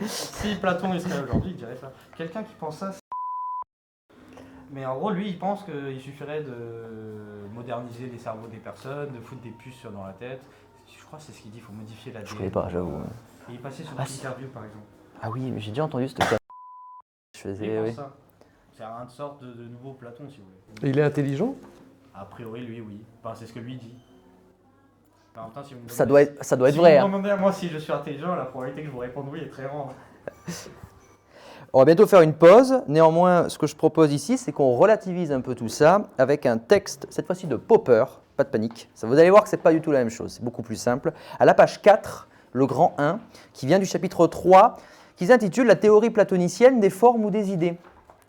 [SPEAKER 2] Si Platon il serait aujourd'hui, il dirait ça. Quelqu'un qui pense ça, mais en gros, lui, il pense qu'il suffirait de moderniser les cerveaux des personnes, de foutre des puces dans la tête. Je crois que c'est ce qu'il dit, il faut modifier l'ADN.
[SPEAKER 1] Je connais pas, j'avoue.
[SPEAKER 2] Et il passait sur
[SPEAKER 1] Ah,
[SPEAKER 2] une interview, par exemple.
[SPEAKER 1] Ah oui, mais j'ai déjà entendu ce cas. Je
[SPEAKER 2] Il
[SPEAKER 1] faisais,
[SPEAKER 2] pense
[SPEAKER 1] oui.
[SPEAKER 2] ça. C'est une sorte de nouveau Platon, si vous voulez.
[SPEAKER 3] Et il est intelligent?
[SPEAKER 2] A priori, lui, oui. Enfin, c'est ce que lui dit. En même temps, si vous me
[SPEAKER 1] Ça
[SPEAKER 2] demandez-
[SPEAKER 1] doit être
[SPEAKER 2] si
[SPEAKER 1] vrai.
[SPEAKER 2] vous
[SPEAKER 1] Hein.
[SPEAKER 2] me demandez à moi si je suis intelligent, la probabilité que je vous réponde oui est très grande.
[SPEAKER 1] On va bientôt faire une pause. Néanmoins, ce que je propose ici, c'est qu'on relativise un peu tout ça avec un texte, cette fois-ci de Popper. Pas de panique. Ça, vous allez voir que ce n'est pas du tout la même chose. C'est beaucoup plus simple. À la page 4, le grand 1, qui vient du chapitre 3, qui s'intitule « La théorie platonicienne des formes ou des idées ».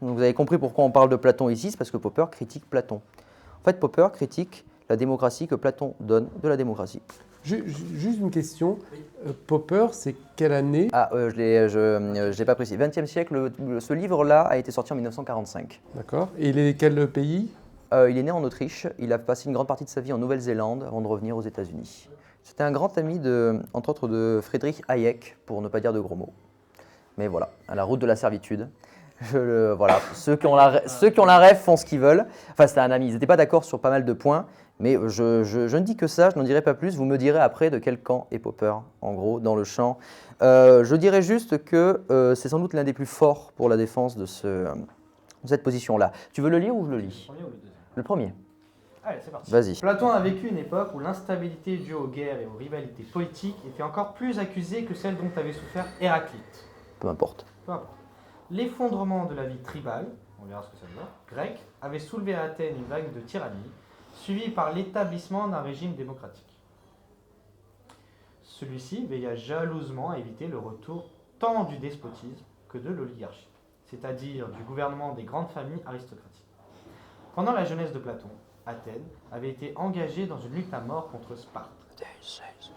[SPEAKER 1] Donc, vous avez compris pourquoi on parle de Platon ici, c'est parce que Popper critique Platon. En fait, Popper critique la démocratie que Platon donne de la démocratie.
[SPEAKER 3] Juste une question. Popper, c'est quelle année?
[SPEAKER 1] Ah, je l'ai pas précisé. 20e siècle, ce livre-là a été sorti en 1945.
[SPEAKER 3] D'accord. Et il est quel pays?
[SPEAKER 1] Il est né en Autriche, il a passé une grande partie de sa vie en Nouvelle-Zélande avant de revenir aux États-Unis. C'était un grand ami, entre autres, de Friedrich Hayek, pour ne pas dire de gros mots. Mais voilà, à la route de la servitude. Voilà, ceux qui ont la rêve font ce qu'ils veulent. Enfin, c'était un ami, ils n'étaient pas d'accord sur pas mal de points, mais je ne dis que ça, je n'en dirai pas plus. Vous me direz après de quel camp est Popper, en gros, dans le champ. Je dirais juste que c'est sans doute l'un des plus forts pour la défense de cette position-là. Tu veux le lire ou je le lis?
[SPEAKER 2] Premier ou le deuxième?
[SPEAKER 1] Le premier.
[SPEAKER 2] Allez, c'est parti.
[SPEAKER 1] Vas-y.
[SPEAKER 2] Platon a vécu une époque où l'instabilité due aux guerres et aux rivalités politiques était encore plus accusée que celle dont avait souffert Héraclite.
[SPEAKER 1] Peu importe.
[SPEAKER 2] Peu importe. L'effondrement de la vie tribale, on verra ce que ça veut dire, grecque, avait soulevé à Athènes une vague de tyrannie, suivie par l'établissement d'un régime démocratique. Celui-ci veilla jalousement à éviter le retour tant du despotisme que de l'oligarchie, c'est-à-dire du gouvernement des grandes familles aristocratiques. Pendant la jeunesse de Platon, Athènes avait été engagée dans une lutte à mort contre Sparte,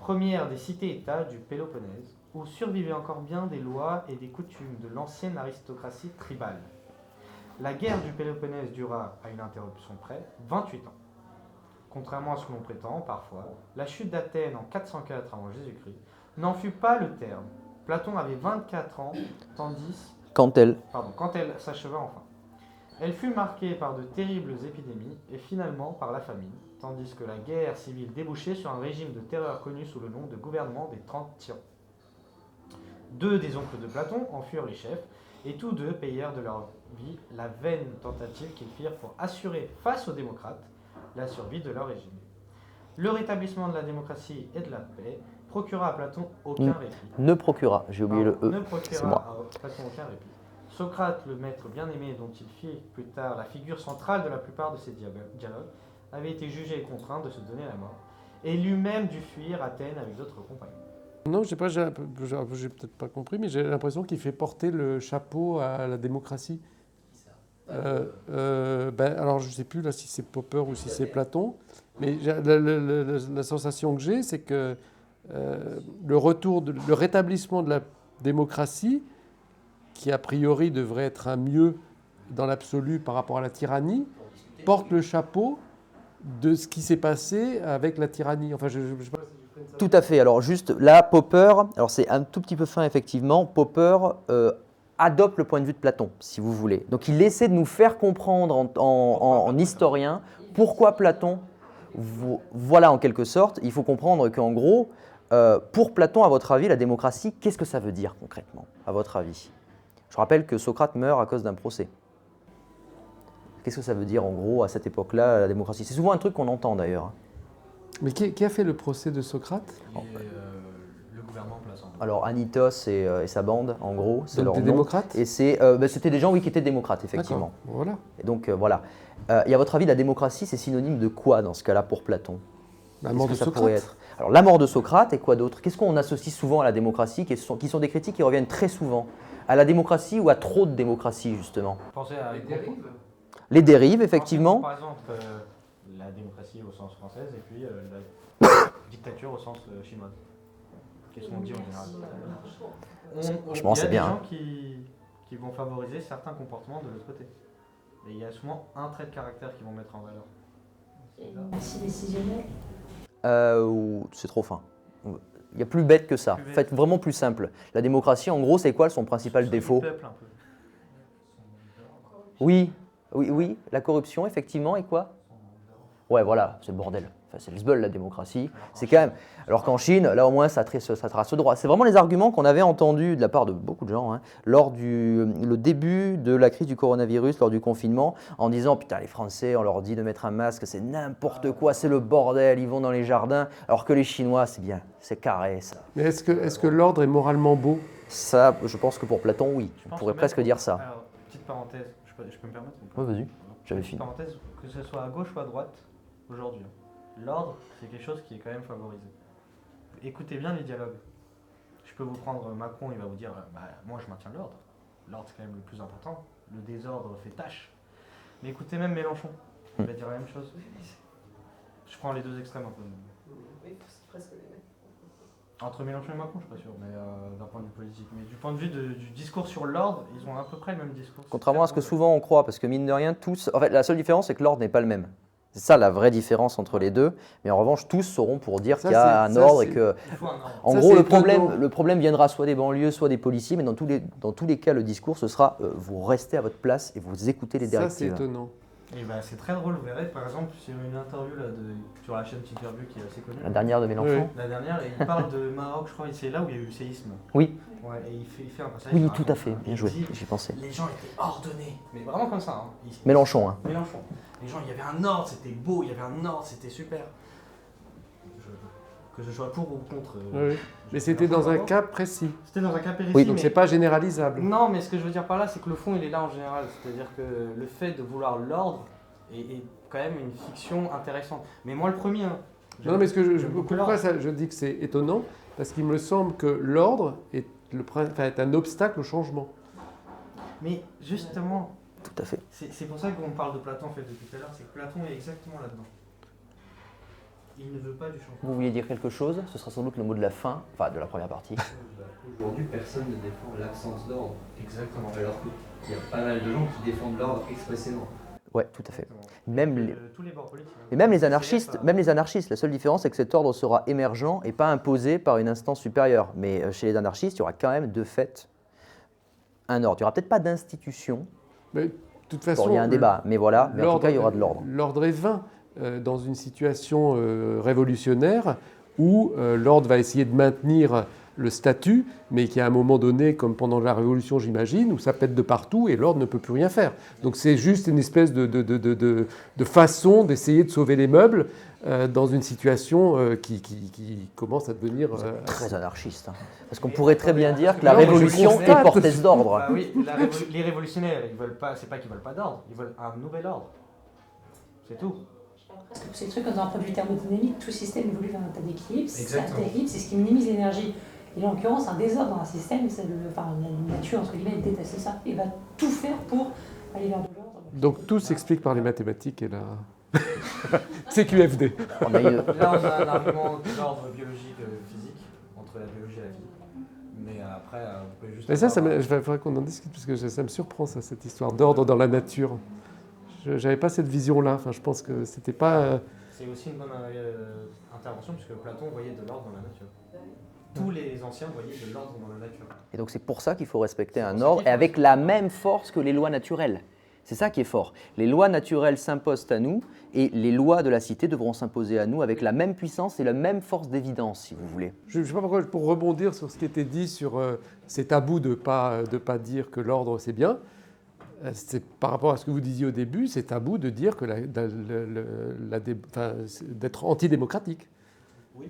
[SPEAKER 2] première des cités-États du Péloponnèse, où survivaient encore bien des lois et des coutumes de l'ancienne aristocratie tribale. La guerre du Péloponnèse dura, à une interruption près, 28 ans. Contrairement à ce que l'on prétend parfois, la chute d'Athènes en 404 avant Jésus-Christ n'en fut pas le terme. Platon avait 24 ans, quand elle s'acheva enfin. Elle fut marquée par de terribles épidémies et finalement par la famine, tandis que la guerre civile débouchait sur un régime de terreur connu sous le nom de gouvernement des 30 tyrans. 2 des oncles de Platon en furent les chefs, et tous 2 payèrent de leur vie la vaine tentative qu'ils firent pour assurer face aux démocrates la survie de leur régime. Le rétablissement de la démocratie et de la paix procura à Platon aucun répit.
[SPEAKER 1] Ne procura, j'ai oublié le E.
[SPEAKER 2] Ne
[SPEAKER 1] C'est
[SPEAKER 2] procura
[SPEAKER 1] moi.
[SPEAKER 2] à Platon aucun répit. Socrate, le maître bien-aimé dont il fit plus tard la figure centrale de la plupart de ses dialogues, avait été jugé et contraint de se donner la mort, et lui-même dut fuir Athènes avec d'autres compagnons.
[SPEAKER 3] Non, je sais pas, j'ai peut-être pas compris, mais j'ai l'impression qu'il fait porter le chapeau à la démocratie. Alors, je ne sais plus là, si c'est Popper ou si c'est Platon, mais la sensation que j'ai, c'est que le rétablissement de la démocratie, qui a priori devrait être un mieux dans l'absolu par rapport à la tyrannie, porte le chapeau de ce qui s'est passé avec la tyrannie. Enfin, je sais pas.
[SPEAKER 1] Tout à fait. Alors juste là, Popper, alors c'est un tout petit peu fin effectivement, Popper adopte le point de vue de Platon, si vous voulez. Donc il essaie de nous faire comprendre en historien pourquoi Platon, voilà en quelque sorte, il faut comprendre qu'en gros, pour Platon, à votre avis, la démocratie, qu'est-ce que ça veut dire concrètement, à votre avis? Je rappelle que Socrate meurt à cause d'un procès. Qu'est-ce que ça veut dire en gros à cette époque-là, la démocratie? C'est souvent un truc qu'on entend d'ailleurs.
[SPEAKER 3] Mais qui a fait le procès de Socrate?
[SPEAKER 2] Le gouvernement plaçant.
[SPEAKER 1] Alors Anytos et sa bande, en gros, c'est
[SPEAKER 3] Donc
[SPEAKER 1] leur
[SPEAKER 3] des
[SPEAKER 1] nom.
[SPEAKER 3] démocrates?
[SPEAKER 1] Et c'était des gens, oui, qui étaient démocrates, effectivement.
[SPEAKER 3] D'accord, voilà.
[SPEAKER 1] Et donc voilà. Et à votre avis, la démocratie, c'est synonyme de quoi dans ce cas-là pour Platon?
[SPEAKER 3] La mort de
[SPEAKER 1] Qu'est-ce que ça
[SPEAKER 3] Socrate.
[SPEAKER 1] pourrait être? Alors, la mort de Socrate et quoi d'autre? Qu'est-ce qu'on associe souvent à la démocratie, qui sont des critiques qui reviennent très souvent? À la démocratie ou à trop de démocratie, justement?
[SPEAKER 2] Pensez à
[SPEAKER 8] Les dérives.
[SPEAKER 1] Les dérives, effectivement.
[SPEAKER 2] Par exemple, la démocratie au sens française et puis la dictature au sens chinois. Qu'est-ce qu'on dit en général?
[SPEAKER 1] Franchement, c'est bien,
[SPEAKER 2] Il y a des gens qui vont favoriser certains comportements de l'autre côté. Et il y a souvent un trait de caractère qu'ils vont mettre en valeur.
[SPEAKER 4] Merci décisionnel.
[SPEAKER 1] C'est trop fin. Il y a plus bête que ça.
[SPEAKER 2] Plus bête.
[SPEAKER 1] Faites vraiment plus simple. La démocratie, en gros, c'est quoi son principal
[SPEAKER 2] C'est
[SPEAKER 1] défaut?
[SPEAKER 2] du peuple, un peu.
[SPEAKER 1] Oui, la corruption, effectivement, et quoi? Ouais, voilà, c'est le bordel. Enfin, c'est le zbeul, la démocratie. C'est quand même. Alors qu'en Chine, là au moins, ça trace droit. C'est vraiment les arguments qu'on avait entendus de la part de beaucoup de gens lors le début de la crise du coronavirus, lors du confinement, en disant putain, les Français, on leur dit de mettre un masque, c'est n'importe quoi, c'est le bordel, ils vont dans les jardins. Alors que les Chinois, c'est bien, c'est carré, ça.
[SPEAKER 3] Mais est-ce que l'ordre est moralement beau?
[SPEAKER 1] Ça, je pense que pour Platon, oui.
[SPEAKER 2] Je
[SPEAKER 1] On
[SPEAKER 2] pense
[SPEAKER 1] pourrait
[SPEAKER 2] que
[SPEAKER 1] presque
[SPEAKER 2] même-
[SPEAKER 1] dire ça.
[SPEAKER 2] Alors, petite parenthèse, je peux me permettre ou pas?
[SPEAKER 1] Ouais, vas-y, j'avais
[SPEAKER 2] Petite
[SPEAKER 1] fini.
[SPEAKER 2] parenthèse, que ce soit à gauche ou à droite, aujourd'hui, l'ordre, c'est quelque chose qui est quand même favorisé. Écoutez bien les dialogues. Je peux vous prendre Macron, il va vous dire moi je maintiens l'ordre. L'ordre, c'est quand même le plus important. Le désordre fait tâche. Mais écoutez même Mélenchon, il va dire la même chose. Je prends les deux extrêmes un peu.
[SPEAKER 7] Oui, c'est presque les mêmes.
[SPEAKER 2] Entre Mélenchon et Macron, je suis pas sûr, mais d'un point de vue politique. Mais du point de vue du discours sur l'ordre, ils ont à peu près le même discours.
[SPEAKER 1] Contrairement à ce que souvent on croit, parce que mine de rien, tous. En fait, la seule différence, c'est que l'ordre n'est pas le même. C'est ça la vraie différence entre les deux. Mais en revanche, tous sauront pour dire
[SPEAKER 3] Ça,
[SPEAKER 1] qu'il y a un
[SPEAKER 3] c'est-
[SPEAKER 1] ordre et
[SPEAKER 3] c'est-
[SPEAKER 1] que.
[SPEAKER 2] Il faut un ordre.
[SPEAKER 1] En
[SPEAKER 3] Ça,
[SPEAKER 1] gros,
[SPEAKER 3] c'est
[SPEAKER 1] le problème viendra soit des banlieues, soit des policiers, mais dans tous les cas, le discours, ce sera vous restez à votre place et vous écoutez les
[SPEAKER 3] Ça, c'est
[SPEAKER 1] directives.
[SPEAKER 3] étonnant.
[SPEAKER 2] Et c'est très drôle, vous verrez, par exemple, sur une interview là, sur la chaîne Tinkerview qui est assez connue.
[SPEAKER 1] La dernière de Mélenchon.
[SPEAKER 3] Oui.
[SPEAKER 2] La dernière, et il parle de Maroc, je crois, et c'est là où il y a eu le séisme.
[SPEAKER 1] Oui.
[SPEAKER 2] Ouais, et il fait un passage.
[SPEAKER 1] Oui,
[SPEAKER 2] il
[SPEAKER 1] tout à fait,
[SPEAKER 2] raconte,
[SPEAKER 1] bien
[SPEAKER 2] il
[SPEAKER 1] joué,
[SPEAKER 2] dit,
[SPEAKER 1] j'y pensais.
[SPEAKER 2] les gens étaient ordonnés, mais vraiment comme ça.
[SPEAKER 1] Mélenchon,
[SPEAKER 2] Mélenchon. Les gens, il y avait un ordre, c'était beau, il y avait un ordre, c'était super. Que je sois pour ou contre.
[SPEAKER 3] Oui. Mais c'était dans un cas précis.
[SPEAKER 2] C'était dans un cas précis.
[SPEAKER 1] Oui,
[SPEAKER 3] Donc
[SPEAKER 2] mais-
[SPEAKER 3] c'est pas généralisable.
[SPEAKER 2] Non, mais ce que je veux dire par là, c'est que le fond, il est là en général. C'est-à-dire que le fait de vouloir l'ordre est quand même une fiction intéressante. Mais moi, le premier.
[SPEAKER 3] Non, mais
[SPEAKER 2] j'aime beaucoup
[SPEAKER 3] pourquoi
[SPEAKER 2] l'ordre.
[SPEAKER 3] je dis que c'est étonnant? Parce qu'il me semble que l'ordre est un obstacle au changement.
[SPEAKER 2] Mais justement,
[SPEAKER 1] tout à fait.
[SPEAKER 2] c'est pour ça qu'on parle de Platon en fait depuis tout à l'heure, c'est que Platon est exactement là-dedans. Il ne veut pas du changement.
[SPEAKER 1] Vous vouliez dire quelque chose? Ce sera sans doute le mot de la fin, enfin de la première partie.
[SPEAKER 6] Aujourd'hui, personne ne défend l'absence d'ordre.
[SPEAKER 2] Exactement.
[SPEAKER 6] Alors qu'il y a pas mal de gens qui défendent l'ordre expressément.
[SPEAKER 1] Ouais, tout à fait.
[SPEAKER 2] Exactement.
[SPEAKER 1] Même
[SPEAKER 2] Et
[SPEAKER 1] les-
[SPEAKER 2] tous les bords politiques.
[SPEAKER 1] Et même les anarchistes, la seule différence, c'est que cet ordre sera émergent et pas imposé par une instance supérieure. Mais chez les anarchistes, il y aura quand même de fait un ordre. Il n'y aura peut-être pas d'institution.
[SPEAKER 3] Mais de toute façon,
[SPEAKER 1] Bon, il y a un débat, mais voilà. Mais en tout cas, il y aura de l'ordre.
[SPEAKER 3] L'ordre est vain dans une situation révolutionnaire où l'ordre va essayer de maintenir le statut, mais qui à un moment donné, comme pendant la Révolution, j'imagine, où ça pète de partout et l'ordre ne peut plus rien faire. Donc c'est juste une espèce de façon d'essayer de sauver les meubles dans une situation qui commence à devenir...
[SPEAKER 1] Très anarchiste. Parce qu'on pourrait très bien dire que la
[SPEAKER 3] Non, mais je
[SPEAKER 1] révolution
[SPEAKER 3] constate.
[SPEAKER 1] est porteuse d'ordre.
[SPEAKER 2] Bah oui, les révolutionnaires, ils veulent pas, c'est pas qu'ils veulent pas d'ordre, ils veulent un nouvel ordre. C'est tout.
[SPEAKER 4] Parce que tous ces trucs, dans un point de vue thermodynamique, tout système évolue vers un tas d'équilibre.
[SPEAKER 2] Exactement.
[SPEAKER 4] L'équilibre, c'est ce qui minimise l'énergie. Et là, en l'occurrence, un désordre dans un système, la nature, entre guillemets, déteste ça et va tout faire pour aller vers de l'ordre.
[SPEAKER 3] Donc tout s'explique par les mathématiques et la... CQFD.
[SPEAKER 1] On a eu-
[SPEAKER 2] Là, on a un argument d'ordre biologique, physique, entre la biologie et la physique. Mais après, vous pouvez juste.
[SPEAKER 3] Mais ça il faudrait qu'on en discute, parce que ça me surprend, ça, cette histoire d'ordre dans la nature. Je n'avais pas cette vision-là. Enfin, je pense que c'était pas...
[SPEAKER 2] C'est aussi une bonne intervention, puisque Platon voyait de l'ordre dans la nature. Tous les anciens voyaient de l'ordre dans la nature.
[SPEAKER 1] Et donc c'est pour ça qu'il faut respecter un
[SPEAKER 2] pour ça
[SPEAKER 1] ordre,
[SPEAKER 2] qu'il
[SPEAKER 1] et
[SPEAKER 2] faut
[SPEAKER 1] avec la même force que les lois naturelles. C'est ça qui est fort. Les lois naturelles s'imposent à nous, et les lois de la cité devront s'imposer à nous avec la même puissance et la même force d'évidence, si vous voulez.
[SPEAKER 3] Je ne sais pas pourquoi, pour rebondir sur ce qui était dit sur ces tabous de pas dire que l'ordre c'est bien, c'est par rapport à ce que vous disiez au début, c'est tabou de dire que d'être antidémocratique.
[SPEAKER 2] Oui.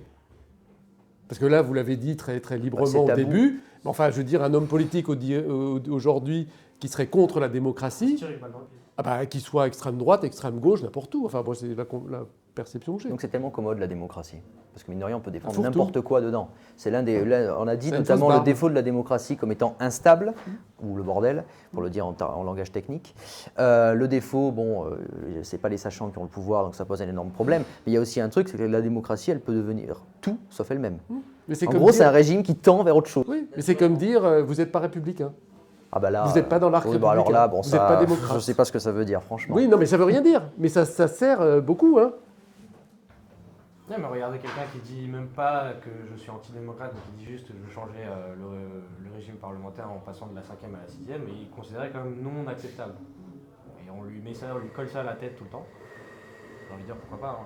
[SPEAKER 3] Parce que là, vous l'avez dit très, très librement
[SPEAKER 1] c'est
[SPEAKER 3] au
[SPEAKER 1] tabou.
[SPEAKER 3] début. Mais enfin, je veux dire, un homme politique aujourd'hui qui serait contre la démocratie,
[SPEAKER 2] Tirer une balle dans le pied.
[SPEAKER 3] qu'il soit extrême droite, extrême gauche, n'importe où. Enfin, bon, c'est la perception que j'ai.
[SPEAKER 1] Donc c'est tellement commode la démocratie. Parce que mine de rien, on peut défendre
[SPEAKER 3] Fourre-tout.
[SPEAKER 1] n'importe quoi dedans. C'est on a dit
[SPEAKER 3] C'est une
[SPEAKER 1] notamment
[SPEAKER 3] fausse
[SPEAKER 1] le
[SPEAKER 3] barbe.
[SPEAKER 1] défaut de la démocratie comme étant instable, ou le bordel, pour le dire en langage technique. Le défaut, c'est pas les sachants qui ont le pouvoir, donc ça pose un énorme problème. Mais il y a aussi un truc, c'est que la démocratie, elle peut devenir tout sauf elle-même.
[SPEAKER 3] Mais c'est
[SPEAKER 1] En
[SPEAKER 3] comme
[SPEAKER 1] gros,
[SPEAKER 3] dire-
[SPEAKER 1] c'est un régime qui tend vers autre chose.
[SPEAKER 3] Oui, mais c'est comme dire vous n'êtes pas républicain.
[SPEAKER 1] Ah bah là,
[SPEAKER 3] Vous n'êtes pas dans l'arc
[SPEAKER 1] oui, bah alors
[SPEAKER 3] républicain.
[SPEAKER 1] là, bon,
[SPEAKER 3] Vous
[SPEAKER 1] ça,
[SPEAKER 3] n'êtes pas démocrate.
[SPEAKER 1] je sais pas ce que ça veut dire, franchement.
[SPEAKER 3] Oui, non, mais ça veut rien dire. Mais ça sert beaucoup. Hein.
[SPEAKER 2] Non, mais regardez quelqu'un qui dit même pas que je suis antidémocrate, mais qui dit juste que je veux changer le régime parlementaire en passant de la 5e à la 6e, et il est considéré comme non acceptable. Et on lui met ça, on lui colle ça à la tête tout le temps. J'ai envie de dire pourquoi pas.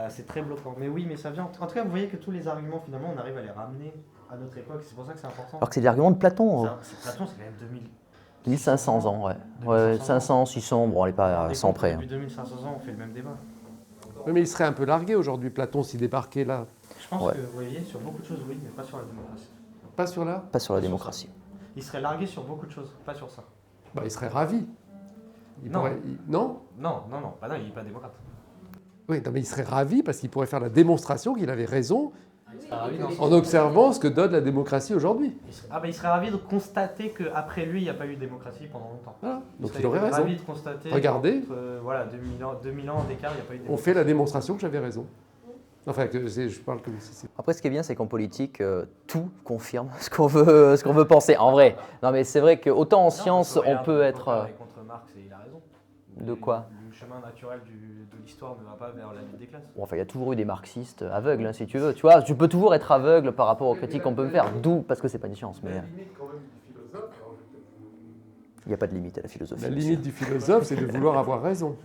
[SPEAKER 2] C'est très bloquant. Mais oui, mais ça vient. En tout cas, vous voyez que tous les arguments, finalement, on arrive à les ramener à notre époque. C'est pour ça que c'est important.
[SPEAKER 1] Alors que c'est l'argument de Platon.
[SPEAKER 2] Platon, c'est quand même 2000.
[SPEAKER 1] 1500 ans, ouais. Ouais, 500, 600, bon, on n'est pas à 100 près.
[SPEAKER 2] Depuis 2500 ans, on fait le même débat.
[SPEAKER 3] Oui, mais il serait un peu largué aujourd'hui, Platon, s'il débarquait là.
[SPEAKER 2] Je pense
[SPEAKER 1] Ouais.
[SPEAKER 2] que, vous voyez, sur beaucoup de choses, oui, mais pas sur la démocratie.
[SPEAKER 3] Pas sur là.
[SPEAKER 1] Pas sur la démocratie.
[SPEAKER 2] Il serait largué sur beaucoup de choses, pas sur ça.
[SPEAKER 3] Il serait ravi.
[SPEAKER 2] Non.
[SPEAKER 3] Non.
[SPEAKER 2] Non, bah non, il n'est pas démocrate.
[SPEAKER 3] Oui, non, mais il serait ravi parce qu'il pourrait faire la démonstration qu'il avait raison
[SPEAKER 2] Il serait ravi,
[SPEAKER 3] en observant ce que donne la démocratie aujourd'hui.
[SPEAKER 2] il serait ravi de constater qu'après lui, il n'y a pas eu de démocratie pendant longtemps.
[SPEAKER 3] Voilà. Donc
[SPEAKER 2] serait
[SPEAKER 3] il aurait raison.
[SPEAKER 2] ravi de constater
[SPEAKER 3] Regardez.
[SPEAKER 2] voilà, 2000 ans d'écart, il n'y a pas eu de
[SPEAKER 3] On
[SPEAKER 2] démocratie.
[SPEAKER 3] fait la démonstration que j'avais raison. Enfin, je parle comme si c'était.
[SPEAKER 1] Après, ce qui est bien, c'est qu'en politique, tout confirme ce qu'on veut penser. En vrai. Non, mais c'est vrai qu'autant en science, on peut être.
[SPEAKER 2] Contre Marx, et il a raison.
[SPEAKER 1] De quoi?
[SPEAKER 2] Le chemin naturel de l'histoire ne va pas vers la lutte des classes.
[SPEAKER 1] Bon, enfin, il y a toujours eu des marxistes aveugles, hein, si tu veux. Tu vois, tu peux toujours être aveugle par rapport aux critiques qu'on peut me faire. D'où, parce que c'est pas une science, mais il n'y a pas de limite à la philosophie.
[SPEAKER 3] La
[SPEAKER 1] monsieur.
[SPEAKER 3] limite du philosophe, c'est de vouloir avoir raison.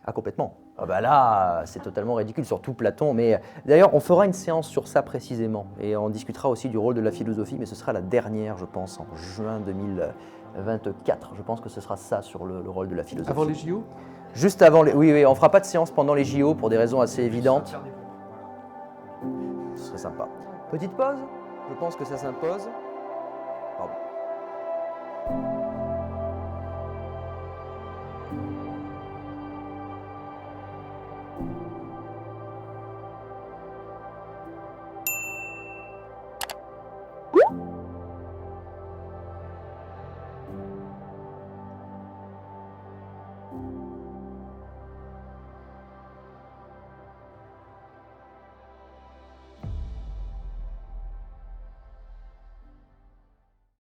[SPEAKER 1] Ah, complètement. Ah bah là, c'est totalement ridicule, surtout Platon. Mais d'ailleurs, on fera une séance sur ça précisément. Et on discutera aussi du rôle de la philosophie, mais ce sera la dernière, je pense, en juin 2024. Je pense que ce sera ça sur le rôle de la philosophie.
[SPEAKER 3] Avant les JO.
[SPEAKER 1] Juste avant les... Oui, on fera pas de séance pendant les JO pour des raisons assez évidentes.
[SPEAKER 2] Faire des pompes, voilà.
[SPEAKER 1] Ce serait sympa. Petite pause? Je pense que ça s'impose.